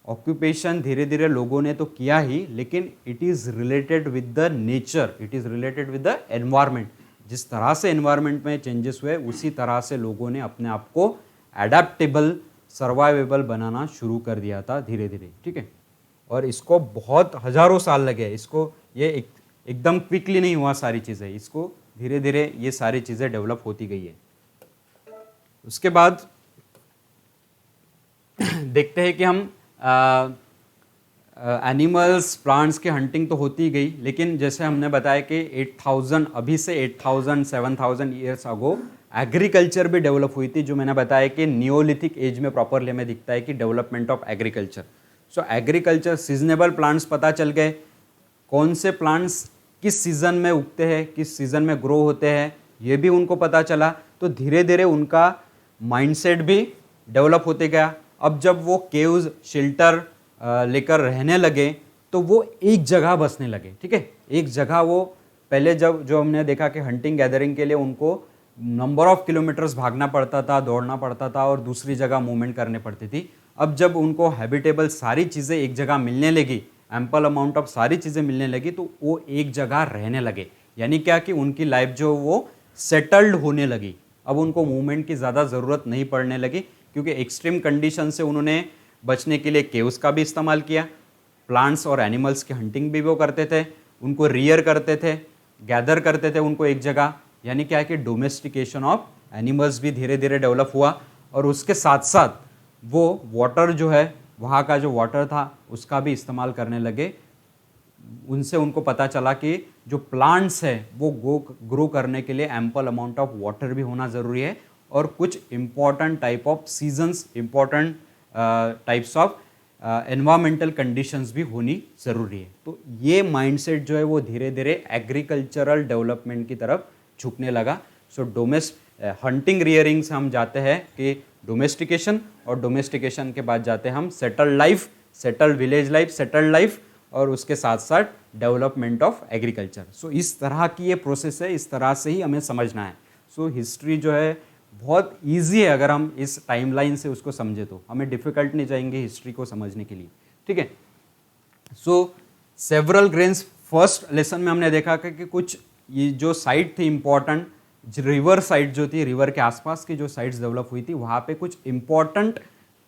ऑक्यूपेशन धीरे धीरे लोगों ने तो किया ही, लेकिन it is related with the nature, it is related with the environment. जिस तरह से एनवायरनमेंट में चेंजेस हुए उसी तरह से लोगों ने अपने आप को एडेप्टेबल, सर्वाइवेबल बनाना शुरू कर दिया था धीरे धीरे। ठीक है, और इसको बहुत हज़ारों साल लगे, इसको ये एकदम क्विकली नहीं हुआ सारी चीज़ें, इसको धीरे धीरे ये सारी चीज़ें डेवलप होती गई है। उसके बाद देखते हैं कि हम एनिमल्स प्लांट्स की हंटिंग तो होती गई, लेकिन जैसे हमने बताया कि 8000 अभी से 8000 7000 ईयर्स अगो एग्रीकल्चर भी डेवलप हुई थी, जो मैंने बताया कि नियोलिथिक एज में प्रॉपरली हमें दिखता है कि development of agriculture. So agriculture seasonable plants पता चल गए, कौन से प्लांट्स किस सीज़न में उगते हैं, किस सीज़न में ग्रो होते हैं, ये भी उनको पता चला। तो धीरे धीरे उनका माइंडसेट भी डेवलप होते गया। अब जब वो केव्स शेल्टर लेकर रहने लगे तो वो एक जगह बसने लगे, ठीक है, एक जगह। वो पहले जब जो हमने देखा कि हंटिंग गैदरिंग के लिए उनको नंबर ऑफ किलोमीटर्स भागना पड़ता था, दौड़ना पड़ता था और दूसरी जगह मूवमेंट करने पड़ती थी। अब जब उनको हैबिटेबल सारी चीज़ें एक जगह मिलने लगी, एम्पल अमाउंट ऑफ सारी चीज़ें मिलने लगी, तो वो एक जगह रहने लगे। यानी क्या कि उनकी लाइफ जो वो सेटल्ड होने लगी। अब उनको मूवमेंट की ज़्यादा ज़रूरत नहीं पड़ने लगी, क्योंकि एक्सट्रीम कंडीशन से उन्होंने बचने के लिए केव्स का भी इस्तेमाल किया। प्लांट्स और एनिमल्स की हंटिंग भी वो करते थे, उनको रियर करते थे, गैदर करते थे उनको एक जगह। यानी क्या है कि डोमेस्टिकेशन ऑफ एनिमल्स भी धीरे धीरे डेवलप हुआ। और उसके साथ साथ वो वाटर जो है, वहाँ का जो वाटर था उसका भी इस्तेमाल करने लगे। उनसे उनको पता चला कि जो प्लांट्स है वो ग्रो करने के लिए एम्पल अमाउंट ऑफ वाटर भी होना ज़रूरी है, और कुछ important type of seasons, important types of environmental conditions भी होनी ज़रूरी है। तो ये माइंडसेट जो है वो धीरे धीरे एग्रीकल्चरल डेवलपमेंट की तरफ झुकने लगा। सो हंटिंग रियरिंग से हम जाते हैं कि डोमेस्टिकेशन, और डोमेस्टिकेशन के बाद जाते हैं हम settled life, settled village life, settled life, और उसके साथ साथ डेवलपमेंट ऑफ एग्रीकल्चर। सो इस तरह की ये प्रोसेस है, इस तरह से ही हमें समझना है। सो हिस्ट्री जो है बहुत इजी है, अगर हम इस टाइमलाइन से उसको समझे तो हमें डिफिकल्ट नहीं जाएंगे हिस्ट्री को समझने के लिए, ठीक है। सो सेवरल ग्रेन्स, फर्स्ट लेसन में हमने देखा कि कुछ ये जो साइट थी इम्पॉर्टेंट, रिवर साइट जो थी, रिवर के आसपास की जो साइट्स डेवलप हुई थी, वहाँ पे कुछ इम्पॉर्टेंट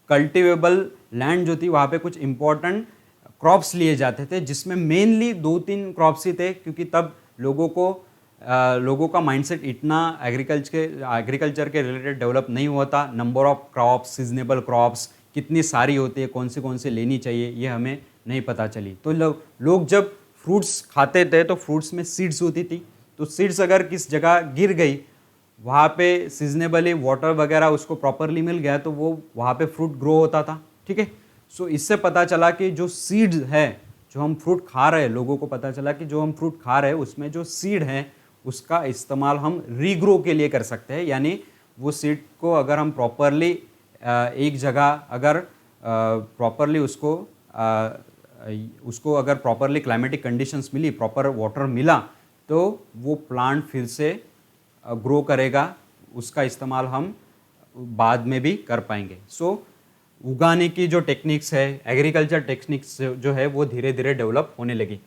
कल्टिवेबल लैंड जो थी, वहाँ पे कुछ इम्पॉर्टेंट क्रॉप्स लिए जाते थे, जिसमें मेनली 2-3 क्रॉप्स ही थे, क्योंकि तब लोगों का माइंडसेट इतना एग्रीकल्चर के रिलेटेड डेवलप नहीं हुआ था। Number of crops, seasonable crops कितनी सारी होती है, कौन से लेनी चाहिए, ये हमें नहीं पता चली। तो लोग जब फ्रूट्स खाते थे तो फ्रूट्स में सीड्स होती थी, तो सीड्स अगर किस जगह गिर गई, वहाँ पे सीजनेबली वाटर वगैरह उसको प्रॉपरली मिल गया, तो वो वहाँ पे फ्रूट ग्रो होता था, ठीक है। सो इससे पता चला कि जो सीड्स है, जो हम फ्रूट खा रहे हैं, लोगों को पता चला कि जो हम फ्रूट खा रहे हैं उसमें जो सीड है उसका इस्तेमाल हम रीग्रो के लिए कर सकते हैं। यानी वो सीड को अगर हम प्रॉपरली एक जगह अगर प्रॉपरली उसको अगर प्रॉपरली क्लाइमेटिक कंडीशंस मिली, प्रॉपर वाटर मिला, तो वो प्लांट फिर से ग्रो करेगा। उसका इस्तेमाल हम बाद में भी कर पाएंगे। सो उगाने की जो टेक्निक्स है, एग्रीकल्चर टेक्निक्स जो है वो धीरे धीरे डेवलप होने लगी।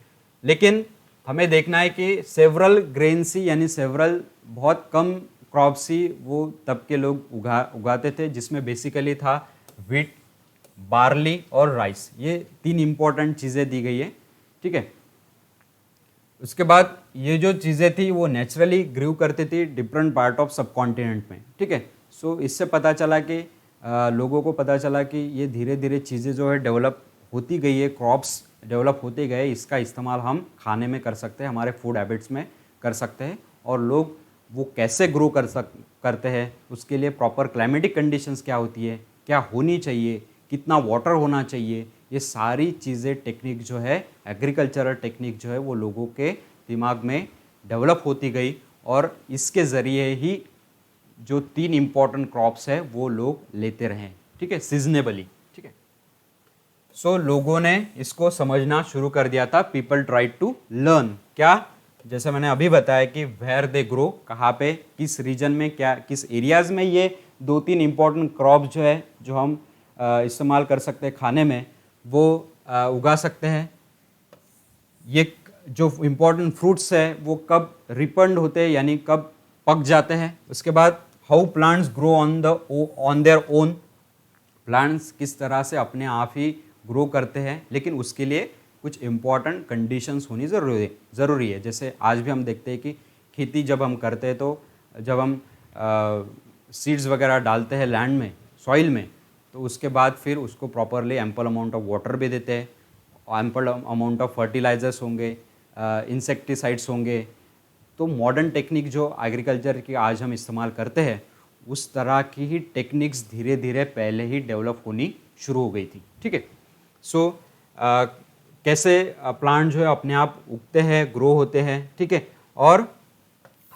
लेकिन हमें देखना है कि सेवरल ग्रेन्स ही, यानी सेवरल बहुत कम क्रॉप्स ही वो तब के लोग उगाते थे, जिसमें बेसिकली था व्हीट, बार्ली और राइस। ये 3 इंपॉर्टेंट चीज़ें दी गई है, ठीक है। उसके बाद ये जो चीज़ें थी वो नेचुरली ग्रू करती थी डिफरेंट पार्ट ऑफ सब कॉन्टिनेंट में, ठीक है। सो इससे पता चला कि लोगों को पता चला कि ये धीरे धीरे चीज़ें जो है डेवलप होती गई है, क्रॉप्स डेवलप होते गए, इसका इस्तेमाल हम खाने में कर सकते हैं, हमारे फूड हैबिट्स में कर सकते हैं। और लोग वो कैसे ग्रो करते हैं, उसके लिए प्रॉपर क्लाइमेटिक कंडीशंस क्या होती है, क्या होनी चाहिए, कितना वाटर होना चाहिए, ये सारी चीज़ें टेक्निक जो है, एग्रीकल्चरल टेक्निक जो है, वो लोगों के दिमाग में डेवलप होती गई। और इसके ज़रिए ही जो 3 इंपॉर्टेंट क्रॉप्स है वो लोग लेते रहे, ठीक है, सीजनेबली, ठीक है। सो लोगों ने इसको समझना शुरू कर दिया था। पीपल ट्राई टू लर्न, क्या, जैसे मैंने अभी बताया कि वेयर दे ग्रो, कहाँ पे, किस रीजन में, क्या किस एरियाज़ में ये 2-3 इंपॉर्टेंट क्रॉप जो है, जो हम इस्तेमाल कर सकते हैं खाने में, वो उगा सकते हैं। ये जो इम्पॉर्टेंट फ्रूट्स है वो कब रिपन्ड होते हैं, यानी कब पक जाते हैं। उसके बाद how plants grow on their own, plants किस तरह से अपने आप ही ग्रो करते हैं, लेकिन उसके लिए कुछ इम्पॉर्टेंट कंडीशंस होनी ज़रूरी है। जैसे आज भी हम देखते हैं कि खेती जब हम करते हैं तो जब हम सीड्स वगैरह डालते हैं लैंड में, सॉइल में, तो उसके बाद फिर उसको properly ample amount of water भी देते हैं, एम्पल अमाउंट ऑफ फर्टिलाइजर्स होंगे, इंसेक्टिसाइड्स होंगे। तो मॉडर्न टेक्निक जो एग्रीकल्चर की आज हम इस्तेमाल करते हैं, उस तरह की ही टेक्निक्स धीरे धीरे पहले ही डेवलप होनी शुरू हो गई थी। ठीक है। सो कैसे प्लांट जो है अपने आप उगते हैं, ग्रो होते हैं। ठीक है। और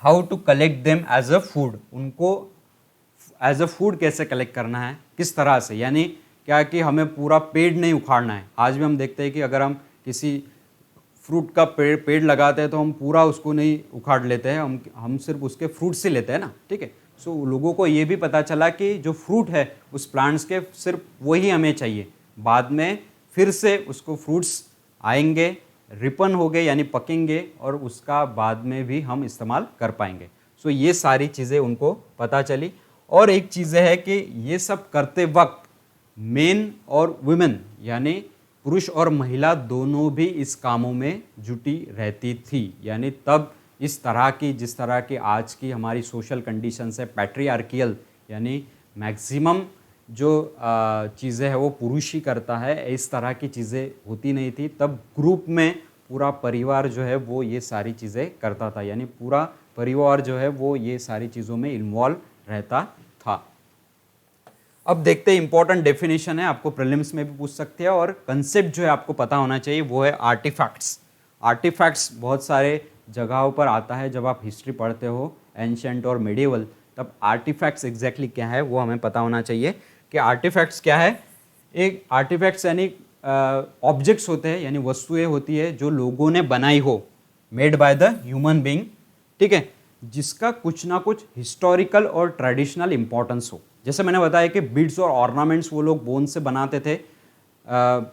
how to collect them as a food, उनको एज अ फूड कैसे कलेक्ट करना है, किस तरह से, यानी क्या कि हमें पूरा पेड़ नहीं उखाड़ना है। आज भी हम देखते हैं कि अगर हम किसी फ्रूट का पेड़ लगाते हैं तो हम पूरा उसको नहीं उखाड़ लेते हैं, हम सिर्फ उसके फ्रूट्स ही लेते हैं ना। ठीक है। सो लोगों को ये भी पता चला कि जो फ्रूट है उस प्लांट्स के सिर्फ वही हमें चाहिए, बाद में फिर से उसको फ्रूट्स आएंगे, रिपन हो गए यानी पकेंगे, और उसका बाद में भी हम इस्तेमाल कर पाएंगे। सो ये सारी चीज़ें उनको पता चली। और एक चीज़ है कि ये सब करते वक्त मेन और वुमेन यानी पुरुष और महिला दोनों भी इस कामों में जुटी रहती थी। यानी तब इस तरह की, जिस तरह की आज की हमारी सोशल कंडीशंस है पैट्रियार्कियल, यानी मैक्सिमम जो चीज़ें हैं वो पुरुष ही करता है, इस तरह की चीज़ें होती नहीं थी। तब ग्रुप में पूरा परिवार जो है वो ये सारी चीज़ें करता था, यानी पूरा परिवार जो है वो ये सारी चीज़ों में इन्वॉल्व रहता था। अब देखते हैं, इंपॉर्टेंट डेफिनेशन है, आपको प्रीलिम्स में भी पूछ सकते हैं, और कंसेप्ट जो है आपको पता होना चाहिए, वो है आर्टिफैक्ट्स। आर्टिफैक्ट्स बहुत सारे जगहों पर आता है, जब आप हिस्ट्री पढ़ते हो एंशिएंट और मेडिवल, तब आर्टिफैक्ट्स एग्जैक्टली क्या है वो हमें पता होना चाहिए कि आर्टिफैक्ट्स क्या है। एक आर्टिफैक्ट्स यानी ऑब्जेक्ट्स होते हैं, यानी वस्तुएं होती है जो लोगों ने बनाई हो, made by the human being. ठीक है। जिसका कुछ ना कुछ हिस्टोरिकल और ट्रेडिशनल इंपॉर्टेंस हो। जैसे मैंने बताया कि बीड्स और ऑर्नामेंट्स वो लोग बोन से बनाते थे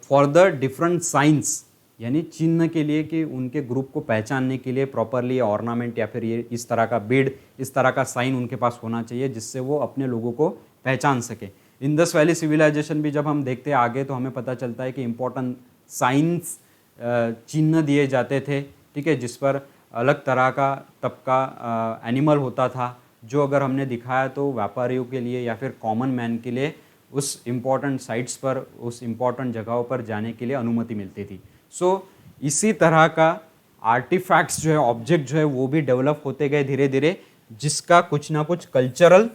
फॉर द डिफरेंट साइंस, यानी चिन्ह के लिए, कि उनके ग्रुप को पहचानने के लिए प्रॉपरली ऑर्नामेंट या फिर ये इस तरह का बीड, इस तरह का साइन उनके पास होना चाहिए, जिससे वो अपने लोगों को पहचान सके। इंडस वैली सिविलाइजेशन भी जब हम देखते हैं आगे, तो हमें पता चलता है कि इंपॉर्टेंट साइंस चिन्ह दिए जाते थे। ठीक है। जिस पर अलग तरह का तब का एनिमल होता था, जो अगर हमने दिखाया तो व्यापारियों के लिए या फिर कॉमन मैन के लिए उस इम्पॉर्टेंट साइट्स पर, उस इम्पॉर्टेंट जगहों पर जाने के लिए अनुमति मिलती थी। सो इसी तरह का आर्टिफैक्ट्स जो है, ऑब्जेक्ट जो है, वो भी डेवलप होते गए धीरे धीरे, जिसका कुछ ना कुछ कल्चरल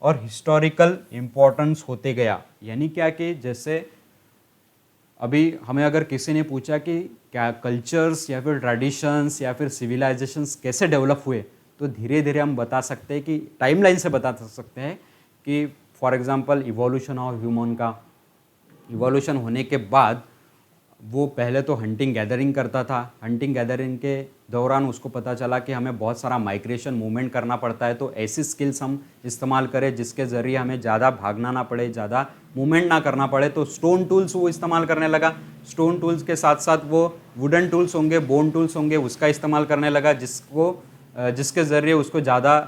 और हिस्टोरिकल इम्पोर्टेंस होते गया। यानी क्या कि जैसे अभी हमें अगर किसी ने पूछा कि क्या कल्चर्स या फिर ट्रेडिशंस या फिर सिविलाइजेशंस कैसे डेवलप हुए, तो धीरे धीरे हम बता सकते हैं कि टाइमलाइन से बता सकते हैं कि for example evolution of human का, इवोल्यूशन होने के बाद वो पहले तो हंटिंग गैदरिंग करता था। हंटिंग गैदरिंग के दौरान उसको पता चला कि हमें बहुत सारा माइग्रेशन मूवमेंट करना पड़ता है, तो ऐसी स्किल्स हम इस्तेमाल करें जिसके ज़रिए हमें ज़्यादा भागना ना पड़े, ज़्यादा मूवमेंट ना करना पड़े। तो स्टोन टूल्स वो इस्तेमाल करने लगा। स्टोन टूल्स के साथ साथ वो वुडन टूल्स होंगे, बोन टूल्स होंगे, उसका इस्तेमाल करने लगा, जिसके ज़रिए उसको ज़्यादा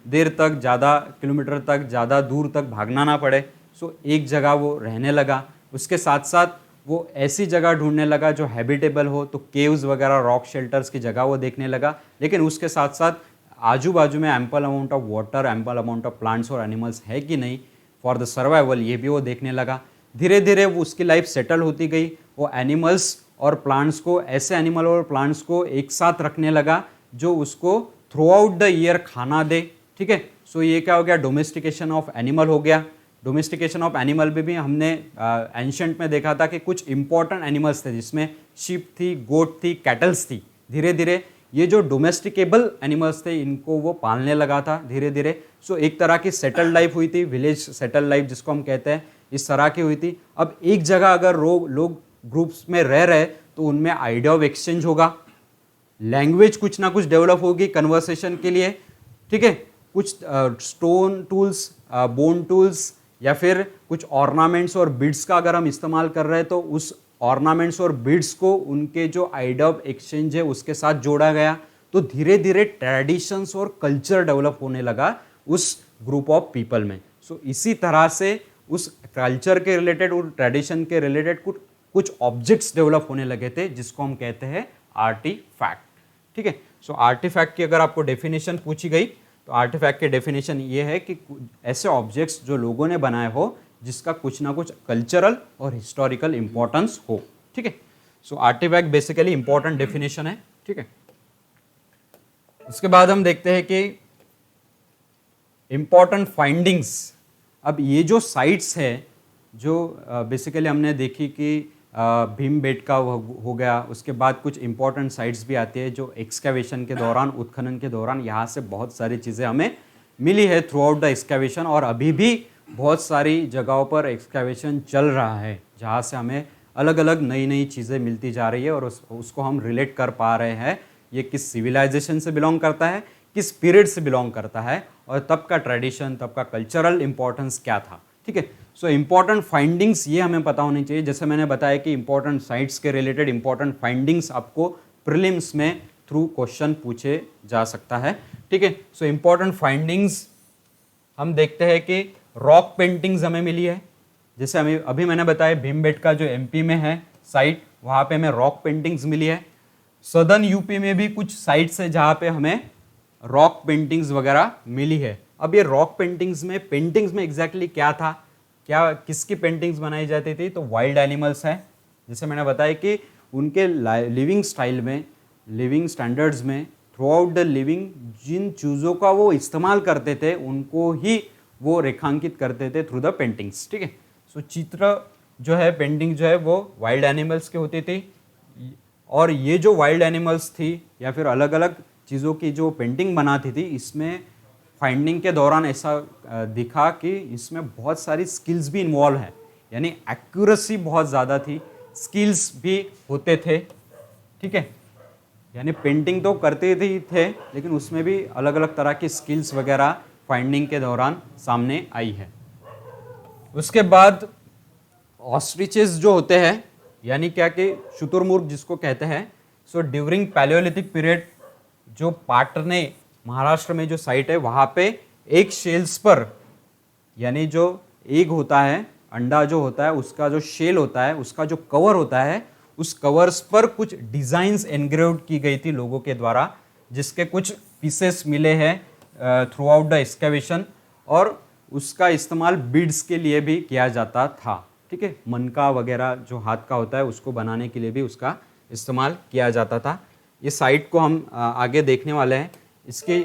देर तक, ज़्यादा किलोमीटर तक, ज़्यादा दूर तक भागना ना पड़े। सो एक जगह वो रहने लगा। उसके साथ साथ वो ऐसी जगह ढूंढने लगा जो हैबिटेबल हो, तो केव्स वगैरह, रॉक शेल्टर्स की जगह वो देखने लगा। लेकिन उसके साथ साथ आजू बाजू में ample amount of water, ample amount of plants और एनिमल्स है कि नहीं फॉर द सर्वाइवल, ये भी वो देखने लगा। धीरे धीरे वो उसकी लाइफ सेटल होती गई। वो एनिमल्स और प्लांट्स को, ऐसे एनिमल और प्लांट्स को एक साथ रखने लगा जो उसको थ्रू आउट द ईयर खाना दे। ठीक है। सो ये क्या हो गया, डोमेस्टिकेशन ऑफ एनिमल हो गया। डोमेस्टिकेशन ऑफ एनिमल भी हमने एंशिएंट में देखा था कि कुछ इंपॉर्टेंट एनिमल्स थे, जिसमें शीप थी, गोट थी, कैटल्स थी। धीरे धीरे ये जो डोमेस्टिकेबल एनिमल्स थे, इनको वो पालने लगा था धीरे धीरे। सो एक तरह की सेटल लाइफ हुई थी, विलेज सेटल लाइफ जिसको हम कहते हैं, इस तरह की हुई थी। अब एक जगह अगर लोग ग्रुप्स में रह रहे तो उनमें आइडिया ऑफ एक्सचेंज होगा, लैंग्वेज कुछ ना कुछ डेवलप होगी कन्वर्सेशन के लिए। ठीक है। कुछ स्टोन टूल्स, बोन टूल्स या फिर कुछ ऑर्नामेंट्स और बीड्स का अगर हम इस्तेमाल कर रहे हैं, तो उस ऑर्नामेंट्स और बीड्स को उनके जो आइडिया ऑफ एक्सचेंज है उसके साथ जोड़ा गया। तो धीरे धीरे ट्रेडिशंस और कल्चर डेवलप होने लगा उस ग्रुप ऑफ पीपल में। सो इसी तरह से उस कल्चर के रिलेटेड और ट्रेडिशन के रिलेटेड कुछ ऑब्जेक्ट्स डेवलप होने लगे थे, जिसको हम कहते हैं आर्टिफैक्ट। ठीक है। सो आर्टिफैक्ट की अगर आपको डेफिनेशन पूछी गई तो आर्टिफैक्ट की डेफिनेशन ये है कि ऐसे ऑब्जेक्ट्स जो लोगों ने बनाए हो जिसका कुछ ना कुछ कल्चरल और हिस्टोरिकल इंपॉर्टेंस हो, ठीक है। सो आर्टिफैक्ट बेसिकली इंपॉर्टेंट डेफिनेशन है, ठीक है। उसके बाद हम देखते हैं कि इंपॉर्टेंट फाइंडिंग्स। अब ये जो साइट्स है जो बेसिकली हमने देखी कि भीमबेटका हो गया, उसके बाद कुछ इंपॉर्टेंट साइट्स भी आती है जो एक्सकैवेशन के दौरान, उत्खनन के दौरान यहाँ से बहुत सारी चीज़ें हमें मिली है थ्रू आउट द एक्सकैवेशन, और अभी भी बहुत सारी जगहों पर एक्सकैवेशन चल रहा है जहाँ से हमें अलग अलग नई नई चीज़ें मिलती जा रही है और उसको हम रिलेट कर पा रहे हैं ये किस सिविलाइजेशन से बिलोंग करता है, किस पीरियड से बिलोंग करता है, और तब का ट्रेडिशन, तब का कल्चरल इंपॉर्टेंस क्या था, ठीक है। सो इंपॉर्टेंट फाइंडिंग्स ये हमें पता होनी चाहिए। जैसे मैंने बताया कि इंपॉर्टेंट साइट्स के रिलेटेड इंपॉर्टेंट फाइंडिंग्स आपको प्रीलिम्स में थ्रू क्वेश्चन पूछे जा सकता है, ठीक है। सो इंपॉर्टेंट फाइंडिंग्स हम देखते हैं कि रॉक पेंटिंग्स हमें मिली है। जैसे हमें अभी मैंने बताया भीमबेटका जो एमपी में है साइट, वहाँ पे हमें रॉक पेंटिंग्स मिली है। सदर्न यूपी में भी कुछ साइट्स है जहाँ पे हमें रॉक पेंटिंग्स वगैरह मिली है। अब ये रॉक पेंटिंग्स में एग्जैक्टली क्या था, क्या किसकी पेंटिंग्स बनाई जाती थी, तो वाइल्ड एनिमल्स है। जैसे मैंने बताया कि उनके लिविंग स्टाइल में, लिविंग स्टैंडर्ड्स में, थ्रू आउट द लिविंग जिन चीज़ों का वो इस्तेमाल करते थे उनको ही वो रेखांकित करते थे थ्रू द पेंटिंग्स, ठीक है। सो चित्र जो है, पेंटिंग जो है वो वाइल्ड एनिमल्स के होती थी, और ये जो वाइल्ड एनिमल्स थी या फिर अलग अलग चीज़ों की जो पेंटिंग बनाती थी, इसमें फाइंडिंग के दौरान ऐसा दिखा कि इसमें बहुत सारी स्किल्स भी इन्वॉल्व हैं, यानी एक्यूरेसी बहुत ज़्यादा थी, स्किल्स भी होते थे, ठीक है। यानी पेंटिंग तो करते ही थे लेकिन उसमें भी अलग अलग तरह की स्किल्स वगैरह फाइंडिंग के दौरान सामने आई है। उसके बाद ऑस्ट्रिचेस जो होते हैं, यानी क्या कि शुतुरमुर्ग जिसको कहते हैं। सो ड्यूरिंग पैलियोलिथिक पीरियड जो पाटने महाराष्ट्र में जो साइट है वहाँ पे एक शेल्स पर, यानी जो एग होता है, अंडा जो होता है, उसका जो शेल होता है, उसका जो कवर होता है, उस कवर्स पर कुछ डिज़ाइंस एनग्रेव्ड की गई थी लोगों के द्वारा, जिसके कुछ पीसेस मिले हैं थ्रू आउट द एक्सकैवेशन, और उसका इस्तेमाल बीड्स के लिए भी किया जाता था, ठीक है। मनका वगैरह जो हाथ का होता है उसको बनाने के लिए भी उसका इस्तेमाल किया जाता था। ये साइट को हम आगे देखने वाले हैं। इसके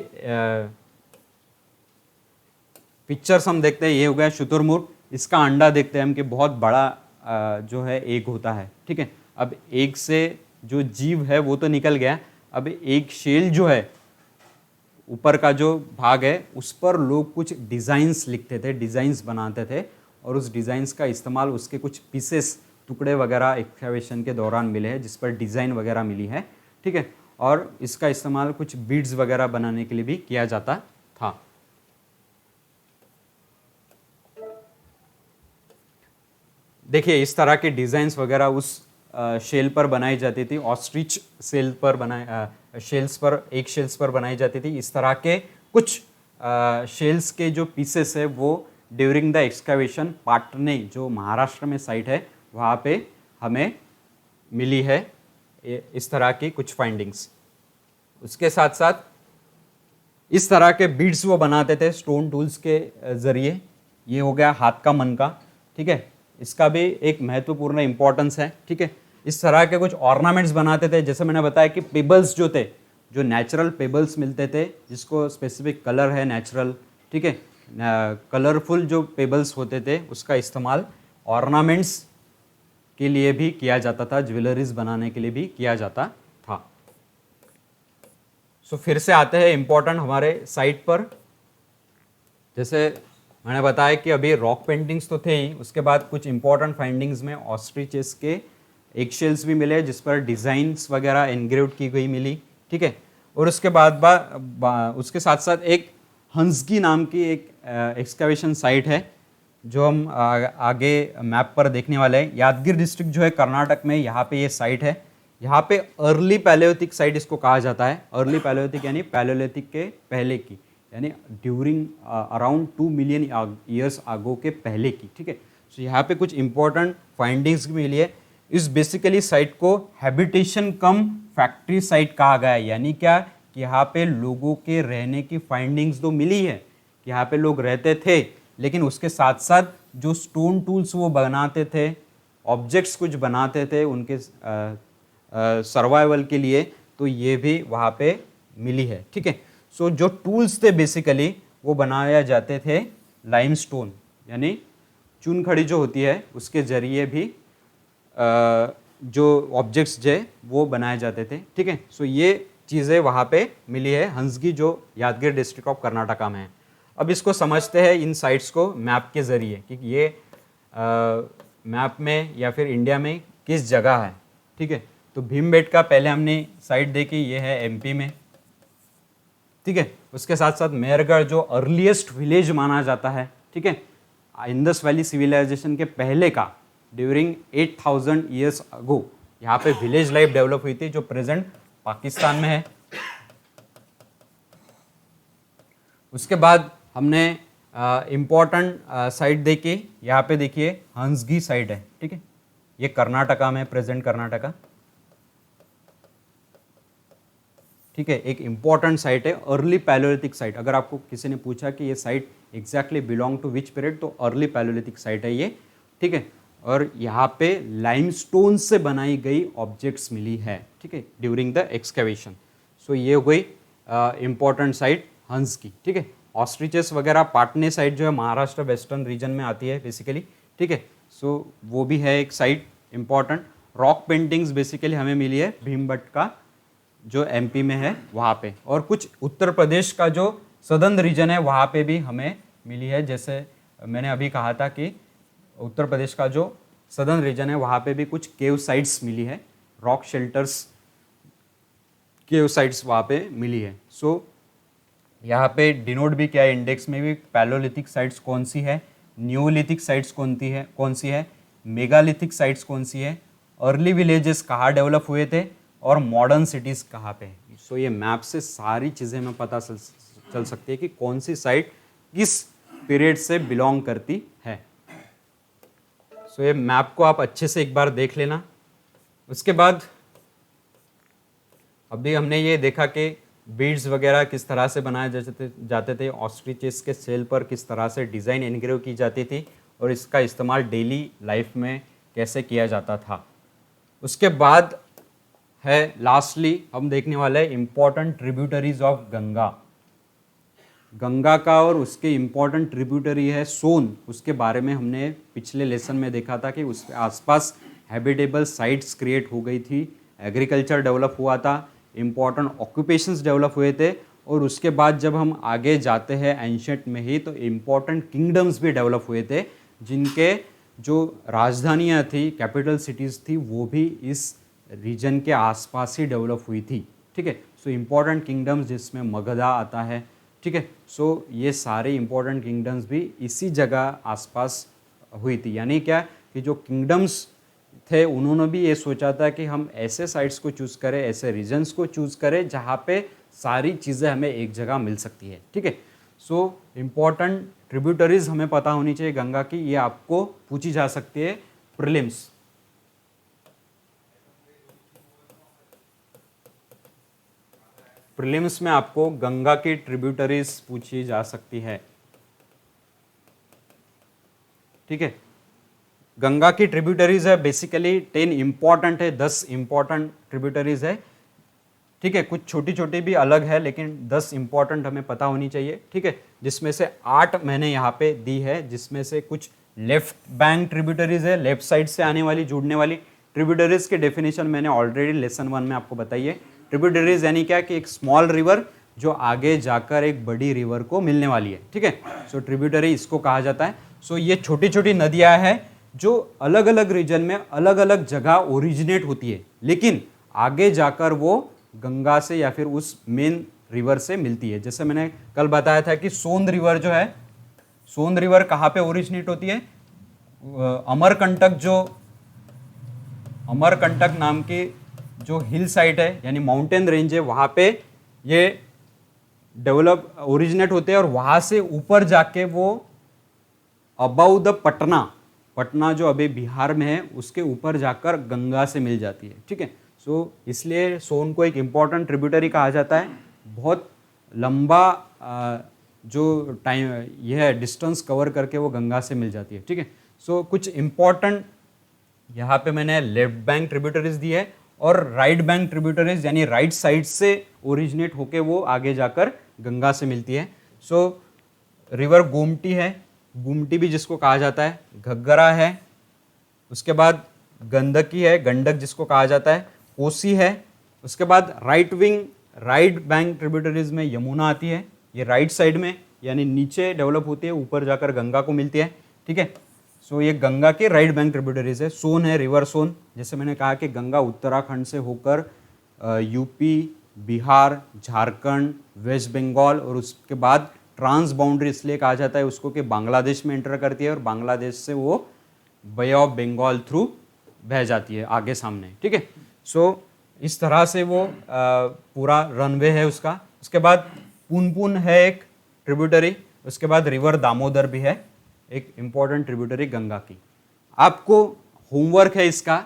पिक्चर्स हम देखते हैं। ये हो गया शुतुरमुर्ग, इसका अंडा देखते हैं हम कि बहुत बड़ा जो है एग होता है, ठीक है। अब एग से जो जीव है वो तो निकल गया, अब एग शेल जो है, ऊपर का जो भाग है, उस पर लोग कुछ डिज़ाइंस लिखते थे, डिज़ाइंस बनाते थे, और उस डिज़ाइंस का इस्तेमाल, उसके कुछ पीसेस, टुकड़े वगैरह एक्सकैवेशन के दौरान मिले हैं जिस पर डिज़ाइन वगैरह मिली है, ठीक है। और इसका इस्तेमाल कुछ बीड्स वगैरह बनाने के लिए भी किया जाता था। देखिए इस तरह के डिज़ाइंस वगैरह उस शेल पर बनाई जाती थी, ऑस्ट्रिच शेल्स पर, एक शेल्स पर बनाई जाती थी। इस तरह के कुछ शेल्स के जो पीसेस है वो ड्यूरिंग द एक्सकैवेशन पाटने जो महाराष्ट्र में साइट है वहाँ पे हमें मिली है इस तरह की कुछ फाइंडिंग्स। उसके साथ साथ इस तरह के बीड्स वो बनाते थे स्टोन टूल्स के ज़रिए। ये हो गया हाथ का मनका, ठीक है, इसका भी एक महत्वपूर्ण इंपॉर्टेंस है, ठीक है। इस तरह के कुछ ऑर्नामेंट्स बनाते थे। जैसे मैंने बताया कि पेबल्स जो थे, जो नेचुरल पेबल्स मिलते थे जिसको स्पेसिफिक कलर है नेचुरल, ठीक है, कलरफुल जो पेबल्स होते थे उसका इस्तेमाल ऑर्नामेंट्स के लिए भी किया जाता था, ज्वेलरीज बनाने के लिए भी किया जाता था। सो फिर से आते हैं इम्पोर्टेंट हमारे साइट पर। जैसे मैंने बताया कि अभी रॉक पेंटिंग्स तो थे ही, उसके बाद कुछ इंपॉर्टेंट फाइंडिंग्स में ऑस्ट्रिचेस के एक शेल्स भी मिले जिस पर डिज़ाइंस वगैरह एनग्रेव्ड की गई मिली, ठीक है। और उसके बाद उसके साथ साथ एक हंसगी नाम की एक एक्सकैवेशन साइट है जो हम आगे मैप पर देखने वाले हैं। यादगिर डिस्ट्रिक्ट जो है कर्नाटक में, यहाँ पे ये साइट है। यहाँ पे अर्ली पैलियोलिथिक साइट इसको कहा जाता है। अर्ली पैलियोलिथिक यानी पैलियोलिथिक के पहले की, यानी ड्यूरिंग अराउंड 2 मिलियन ईयर्स आगो के पहले की, ठीक है। सो यहाँ पे कुछ इंपॉर्टेंट फाइंडिंग्स भी मिली है। इस बेसिकली साइट को हैबिटेशन कम फैक्ट्री साइट कहा गया है, यानी क्या कि यहाँ पे लोगों के रहने की फाइंडिंग्स तो मिली है कि यहाँ पे लोग रहते थे, लेकिन उसके साथ साथ जो स्टोन टूल्स वो बनाते थे, ऑब्जेक्ट्स कुछ बनाते थे उनके सर्वाइवल के लिए, तो ये भी वहाँ पे मिली है। ठीक है, सो जो टूल्स थे बेसिकली वो बनाए जाते थे लाइमस्टोन, यानी चूनखड़ी जो होती है उसके जरिए भी जो ऑब्जेक्ट्स जो वो बनाए जाते थे। ठीक है, सो ये चीज़ें वहाँ पे मिली है हंसगी, जो यादगिरी डिस्ट्रिक्ट ऑफ कर्नाटका में है। अब इसको समझते हैं इन साइट्स को मैप के ज़रिए कि ये मैप में या फिर इंडिया में किस जगह है। ठीक है, तो भीमबेटका पहले हमने साइट देखी, ये है एमपी में। ठीक है, उसके साथ साथ मेहरगढ़ जो अर्लीस्ट विलेज माना जाता है, ठीक है, इंडस वैली सिविलाइजेशन के पहले का, ड्यूरिंग 8000 ईयर्स अगो यहाँ पे विलेज लाइफ डेवलप हुई थी, जो प्रेजेंट पाकिस्तान में है। उसके बाद हमने इम्पोर्टेंट साइट देखी, यहाँ पे देखिए हंसगी साइट है। ठीक है, ये कर्नाटका में, प्रेजेंट कर्नाटका। ठीक है, एक इम्पॉर्टेंट साइट है, अर्ली पैलोलिथिक साइट। अगर आपको किसी ने पूछा कि ये site exactly belong to which period, तो अर्ली पैलोलिथिक साइट है ये। ठीक है, और यहाँ पे लाइमस्टोन से बनाई गई ऑब्जेक्ट्स मिली है। ठीक है, ड्यूरिंग द एक्सकेवेशन। सो ये हो गई इम्पॉर्टेंट साइट हंस की। ठीक है, ऑस्ट्रिचेस वगैरह पाटने साइट जो है महाराष्ट्र वेस्टर्न रीजन में आती है बेसिकली। ठीक है, सो वो भी है एक site important. Rock paintings basically हमें मिली है भीमबेटका जो एमपी में है वहाँ पे, और कुछ उत्तर प्रदेश का जो सदर्न रीजन है वहाँ पे भी हमें मिली है। जैसे मैंने अभी कहा था कि उत्तर प्रदेश का जो सदर्न रीजन है वहाँ पे भी कुछ केव साइट्स मिली है, रॉक शेल्टर्स, केव साइट्स वहाँ पे मिली है। सो यहाँ पे डिनोट भी किया है इंडेक्स में भी, पैलोलिथिक साइट्स कौन सी है, न्यूलिथिक साइट्स कौन सी है, मेगालिथिक साइट्स कौन सी है, अर्ली विलेजेस कहाँ डेवलप हुए थे, और मॉडर्न सिटीज़ कहाँ पे है। सो ये मैप से सारी चीज़ें हमें पता चल सकती है कि कौन सी साइट किस पीरियड से बिलोंग करती है। सो ये मैप को आप अच्छे से एक बार देख लेना। उसके बाद अभी हमने ये देखा कि बीड्स वगैरह किस तरह से बनाए जाते थे, ऑस्ट्रिचेस के सेल पर किस तरह से डिज़ाइन एनग्रेव की जाती थी, और इसका इस्तेमाल डेली लाइफ में कैसे किया जाता था। उसके बाद है लास्टली हम देखने वाले हैं important tributaries of Ganga. Ganga का और उसके इम्पॉर्टेंट ट्रिब्यूटरी है सोन, उसके बारे में हमने पिछले लेसन में देखा था कि उसके आसपास हैबिटेबल साइट्स क्रिएट हो गई थी, एग्रीकल्चर डेवलप हुआ था, इम्पॉर्टेंट ऑक्यूपेशंस डेवलप हुए थे, और उसके बाद जब हम आगे जाते हैं एंशिएंट में ही, तो इम्पॉर्टेंट किंगडम्स भी डेवलप हुए थे, जिनके जो राजधानियाँ थी, कैपिटल सिटीज़ थी, वो भी इस रीजन के आसपास ही डेवलप हुई थी। ठीक है, सो इम्पॉर्टेंट किंगडम्स जिसमें मगधा आता है। ठीक है, सो ये सारे इम्पॉर्टेंट किंगडम्स भी इसी जगह आसपास हुई थी। यानी क्या कि जो किंगडम्स थे उन्होंने भी ये सोचा था कि हम ऐसे साइट्स को चूज़ करें, ऐसे रीजन्स को चूज़ करें जहाँ पे सारी चीज़ें हमें एक जगह मिल सकती है। ठीक है, सो इम्पॉर्टेंट ट्रिब्यूटरीज हमें पता होनी चाहिए गंगा की, ये आपको पूछी जा सकती है प्रीलिम्स। प्रीलिम्स में आपको गंगा की ट्रिब्यूटरीज पूछी जा सकती है। ठीक है, गंगा की ट्रिब्यूटरीज है बेसिकली 10 इंपॉर्टेंट है, 10 इंपॉर्टेंट ट्रिब्यूटरीज है। ठीक है, कुछ छोटी छोटी भी अलग है, लेकिन 10 इंपॉर्टेंट हमें पता होनी चाहिए। ठीक है, जिसमें से 8 मैंने यहाँ पे दी है, जिसमें से कुछ लेफ्ट बैंक ट्रिब्यूटरीज है, लेफ्ट साइड से आने वाली, जुड़ने वाली ट्रिब्यूटरीज के डेफिनेशन मैंने ऑलरेडी लेसन 1 में आपको बताई है। ट्रिब्यूटरीज यानी क्या कि एक स्मॉल रिवर जो आगे जाकर एक बड़ी रिवर को मिलने वाली है। ठीक है, सो ट्रिब्यूटरी इसको कहा जाता है। सो ये छोटी छोटी नदियाँ हैं जो अलग अलग रीजन में अलग अलग जगह ओरिजिनेट होती है, लेकिन आगे जाकर वो गंगा से या फिर उस मेन रिवर से मिलती है। जैसे मैंने कल बताया था कि सोन रिवर जो है, सोन रिवर कहाँ पे ओरिजिनेट होती है, अमरकंटक नाम की जो हिल साइट है यानी माउंटेन रेंज है, वहाँ पे ये डेवलप ओरिजिनेट होते हैं, और वहाँ से ऊपर जाके वो अबाउ द पटना जो अभी बिहार में है उसके ऊपर जाकर गंगा से मिल जाती है। ठीक है, सो इसलिए सोन को एक इम्पॉर्टेंट ट्रिब्यूटरी कहा जाता है। बहुत लंबा जो टाइम यह है डिस्टेंस कवर करके वो गंगा से मिल जाती है। ठीक है, सो कुछ इम्पॉर्टेंट यहाँ पे मैंने लेफ्ट बैंक ट्रिब्यूटरीज दी है और राइट बैंक ट्रिब्यूटरीज, यानी राइट साइड से ओरिजिनेट होके वो आगे जाकर गंगा से मिलती है। सो रिवर गोमती है, गोमती भी जिसको कहा जाता है, घग्गरा है, उसके बाद गंडकी है, गंडक जिसको कहा जाता है, कोसी है, उसके बाद राइट बैंक ट्रिब्यूटरीज में यमुना आती है, ये राइट साइड में यानी नीचे डेवलप होती है, ऊपर जाकर गंगा को मिलती है। ठीक है, सो ये गंगा के राइट बैंक ट्रिब्यूटरीज है। सोन है, रिवर सोन, जैसे मैंने कहा कि गंगा उत्तराखंड से होकर यूपी, बिहार, झारखंड, वेस्ट बंगाल और उसके बाद ट्रांस बाउंड्री इसलिए कहा जाता है उसको कि बांग्लादेश में एंटर करती है और बांग्लादेश से वो बे ऑफ बंगाल थ्रू बह जाती है आगे सामने। ठीक है, सो इस तरह से वो पूरा रनवे है उसका। उसके बाद पुनपुन है एक ट्रिब्यूटरी, उसके बाद रिवर दामोदर भी है एक इम्पॉर्टेंट ट्रिब्यूटरी गंगा की। आपको होमवर्क है इसका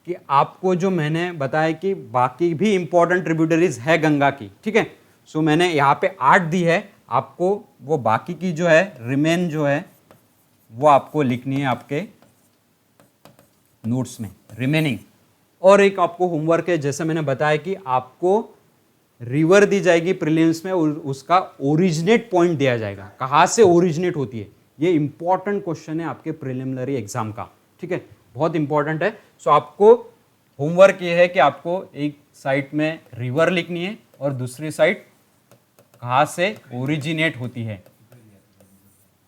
कि आपको जो मैंने बताया कि बाकी भी इंपॉर्टेंट ट्रिब्यूटरीज है गंगा की। ठीक है, सो मैंने यहाँ पे 8 दी है, आपको वो बाकी की जो है रिमेन जो है वो आपको लिखनी है आपके नोट्स में, रिमेनिंग। और एक आपको होमवर्क है, जैसे मैंने बताया कि आपको रिवर दी जाएगी प्रीलिम्स में और उसका ओरिजिनेट पॉइंट दिया जाएगा, कहाँ से ओरिजिनेट होती है। ये इंपॉर्टेंट क्वेश्चन है आपके प्रिलिमिनरी एग्जाम का। ठीक है, बहुत इंपॉर्टेंट है। सो आपको होमवर्क ये है कि आपको एक साइड में रिवर लिखनी है और दूसरी साइड कहाँ से ओरिजिनेट होती है।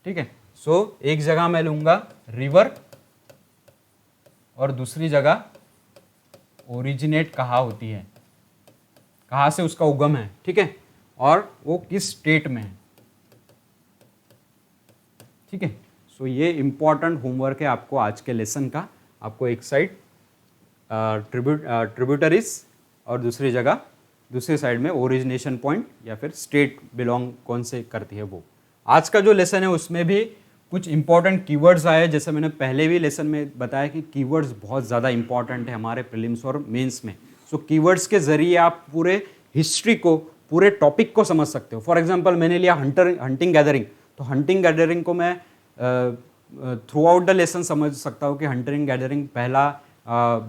ठीक है, सो एक जगह मैं लूंगा रिवर और दूसरी जगह ओरिजिनेट कहाँ होती है, कहाँ से उसका उगम है। ठीक है, और वो किस स्टेट में है। ठीक है, सो ये इंपॉर्टेंट होमवर्क है आपको आज के लेसन का। आपको एक साइड ट्रिब्यूटरीज और दूसरी साइड में ओरिजिनेशन पॉइंट या फिर स्टेट बिलोंग कौन से करती है वो। आज का जो लेसन है उसमें भी कुछ इंपॉर्टेंट कीवर्ड्स आए, जैसे मैंने पहले भी लेसन में बताया कि कीवर्ड्स बहुत ज़्यादा इंपॉर्टेंट है हमारे प्रीलिम्स और मेंस में। सो कीवर्ड्स के जरिए आप पूरे हिस्ट्री को, पूरे टॉपिक को समझ सकते हो। फॉर एग्जांपल मैंने लिया हंटिंग गैदरिंग, तो हंटिंग गैदरिंग को मैं थ्रू आउट द लेसन समझ सकता हूँ कि हंटिंग गैदरिंग पहला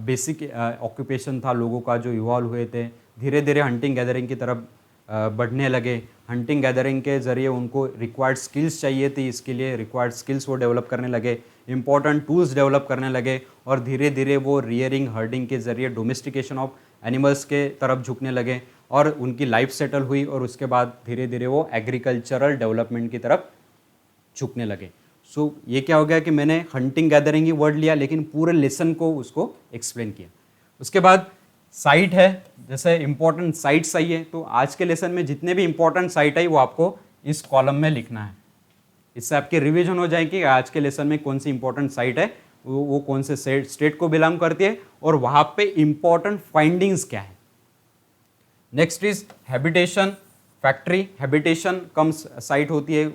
बेसिक ऑक्यूपेशन था लोगों का जो इवॉल्व हुए थे, धीरे धीरे हंटिंग गैदरिंग की तरफ बढ़ने लगे। हंटिंग गैदरिंग के ज़रिए उनको रिक्वायर्ड स्किल्स चाहिए थी, इसके लिए रिक्वायर्ड स्किल्स वो डेवलप करने लगे, इंपॉर्टेंट टूल्स डेवलप करने लगे और धीरे धीरे वो रियरिंग, हर्डिंग के ज़रिए डोमेस्टिकेशन ऑफ एनिमल्स के तरफ झुकने लगे और उनकी लाइफ सेटल हुई और उसके बाद धीरे धीरे वो एग्रीकल्चरल डेवलपमेंट की तरफ झुकने लगे। सो ये क्या हो गया कि मैंने हंटिंग गैदरिंग ही वर्ड लिया लेकिन पूरे लेसन को उसको एक्सप्लेन किया। उसके बाद साइट है, जैसे इंपॉर्टेंट साइट्स आई है, तो आज के लेसन में जितने भी इंपॉर्टेंट साइट आई वो आपको इस कॉलम में लिखना है। इससे आपकी रिवीजन हो जाएगी कि आज के लेसन में कौन सी इंपॉर्टेंट साइट है, वो कौन से स्टेट को बिलोंग करती है और वहाँ पे इंपॉर्टेंट फाइंडिंग्स क्या है। Next is habitation factory. Habitation come site होती है,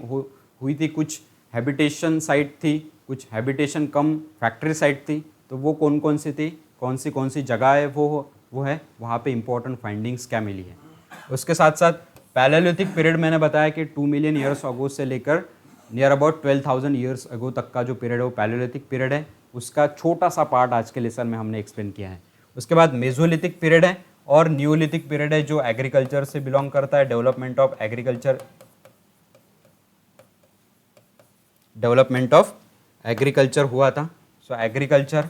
हुई थी कुछ हैबिटेशन साइट थी, कुछ हैबिटेशन कम फैक्ट्री साइट थी, तो वो कौन कौन सी थी, कौन सी जगह है वो है, वहाँ पे इंपॉर्टेंट फाइंडिंग्स क्या मिली है। उसके साथ साथ पैलेलिथिक पीरियड मैंने बताया कि 2 मिलियन ईयर्स अगो से लेकर नियर अबाउट 12,000 ईयर्स अगो तक का जो पीरियड है वो पैलेलिथिक पीरियड है, उसका छोटा सा पार्ट आज के लेसन में हमने एक्सप्लेन किया है। उसके बाद मेसोलिथिक पीरियड है और न्यूलिथिक पीरियड है जो एग्रीकल्चर से बिलोंग करता है, डेवलपमेंट ऑफ एग्रीकल्चर हुआ था। सो एग्रीकल्चर,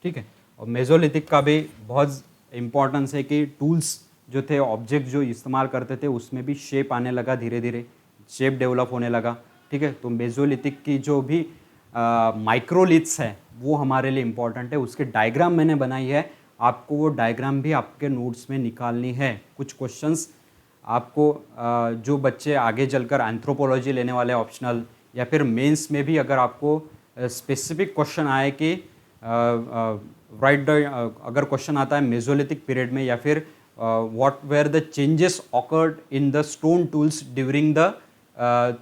ठीक है। और मेसोलिथिक का भी बहुत इंपॉर्टेंस है कि टूल्स जो थे, ऑब्जेक्ट जो इस्तेमाल करते थे, उसमें भी शेप आने लगा, धीरे धीरे शेप डेवलप होने लगा। ठीक है, तो मेसोलिथिक की जो भी माइक्रोलिथ्स है वो हमारे लिए इम्पॉर्टेंट है। उसके डायग्राम मैंने बनाई है, आपको वो डायग्राम भी आपके नोट्स में निकालनी है। कुछ क्वेश्चंस आपको जो बच्चे आगे चलकर एंथ्रोपोलॉजी लेने वाले ऑप्शनल या फिर मेंस में भी अगर आपको स्पेसिफिक क्वेश्चन आए कि अगर क्वेश्चन आता है मेसोलिथिक पीरियड में या फिर what were the changes occurred in the stone tools during the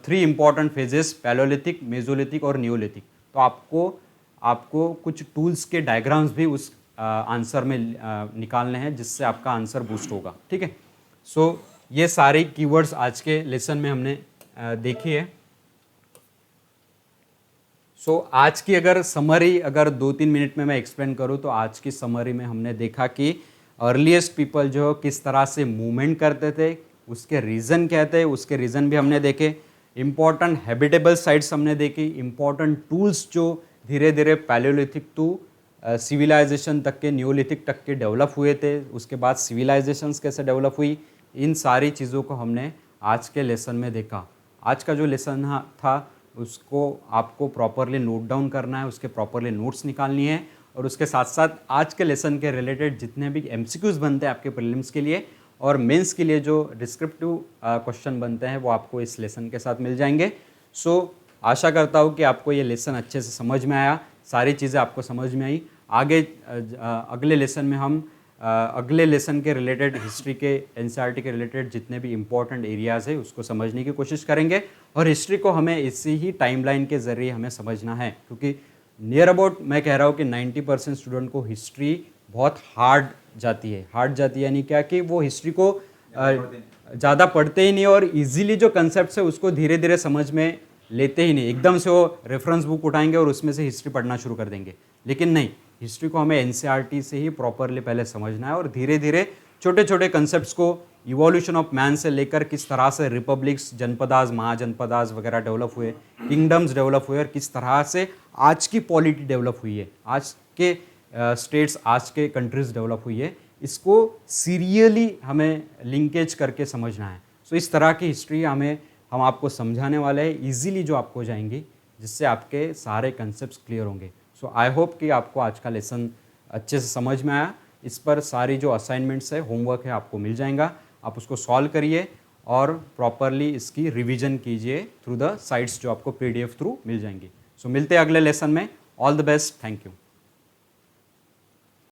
3 important phases palaeolithic, mesolithic और न्यूलिथिक, तो आपको कुछ टूल्स के डायग्राम्स भी उस आंसर में निकालने हैं जिससे आपका आंसर बूस्ट होगा, ठीक है। सो ये सारे कीवर्ड्स आज के लेसन में हमने देखी है। सो आज की अगर समरी अगर 2-3 मिनट में मैं एक्सप्लेन करूँ तो आज की समरी में हमने देखा कि अर्लीस्ट पीपल जो किस तरह से मूवमेंट करते थे, उसके रीज़न क्या थे, उसके रीज़न भी हमने देखे। इम्पॉर्टेंट हैबिटेबल साइट्स हमने देखी, इम्पॉर्टेंट टूल्स जो धीरे धीरे पैलियोलिथिक टू सिविलाइजेशन तक के, न्यूलिथिक तक के डेवलप हुए थे, उसके बाद सिविलाइजेशंस कैसे डेवलप हुई, इन सारी चीज़ों को हमने आज के लेसन में देखा। आज का जो लेसन था उसको आपको प्रॉपरली नोट डाउन करना है, उसके प्रॉपरली नोट्स निकालनी है, और उसके साथ साथ आज के लेसन के रिलेटेड जितने भी एमसीक्यूज़ बनते हैं आपके प्रीलिम्स के लिए और मेंस के लिए जो डिस्क्रिप्टिव क्वेश्चन बनते हैं वो आपको इस लेसन के साथ मिल जाएंगे। सो आशा करता हूँ कि आपको ये लेसन अच्छे से समझ में आया, सारी चीज़ें आपको समझ में आई। आगे अगले लेसन में हम अगले लेसन के रिलेटेड हिस्ट्री के एनसीईआरटी के रिलेटेड जितने भी इम्पोर्टेंट एरियाज़ है उसको समझने की कोशिश करेंगे, और हिस्ट्री को हमें इसी ही टाइमलाइन के ज़रिए हमें समझना है, क्योंकि नियर अबाउट मैं कह रहा हूँ कि 90% स्टूडेंट को हिस्ट्री बहुत हार्ड जाती है यानी क्या कि वो हिस्ट्री को ज़्यादा पढ़ते ही नहीं और इजीली जो कंसेप्ट है उसको धीरे धीरे समझ में लेते ही नहीं, एकदम से वो रेफरेंस बुक उठाएंगे और उसमें से हिस्ट्री पढ़ना शुरू कर देंगे। लेकिन नहीं, हिस्ट्री को हमें एनसीईआरटी से ही प्रॉपरली पहले समझना है और धीरे धीरे छोटे छोटे कंसेप्ट्स को इवोल्यूशन ऑफ मैन से लेकर किस तरह से रिपब्लिक्स, जनपदाज, महाजनपदाज वगैरह डेवलप हुए, किंगडम्स डेवलप हुए और किस तरह से आज की पॉलिटी डेवलप हुई है, आज के स्टेट्स, आज के कंट्रीज डेवलप हुई है, इसको सीरियली हमें लिंकेज करके समझना है। सो इस तरह की हिस्ट्री हम आपको समझाने वाले हैं ईजीली, जो आपको जाएंगी, जिससे आपके सारे कंसेप्ट्स क्लियर होंगे। सो आई होप कि आपको आज का लेसन अच्छे से समझ में आया। इस पर सारी जो असाइनमेंट्स है, होमवर्क है, आपको मिल जाएगा, आप उसको सॉल्व करिए और प्रॉपरली इसकी रिवीजन कीजिए थ्रू द साइट्स जो आपको PDF थ्रू मिल जाएंगी। सो मिलते हैं अगले लेसन में। All the best, thank you.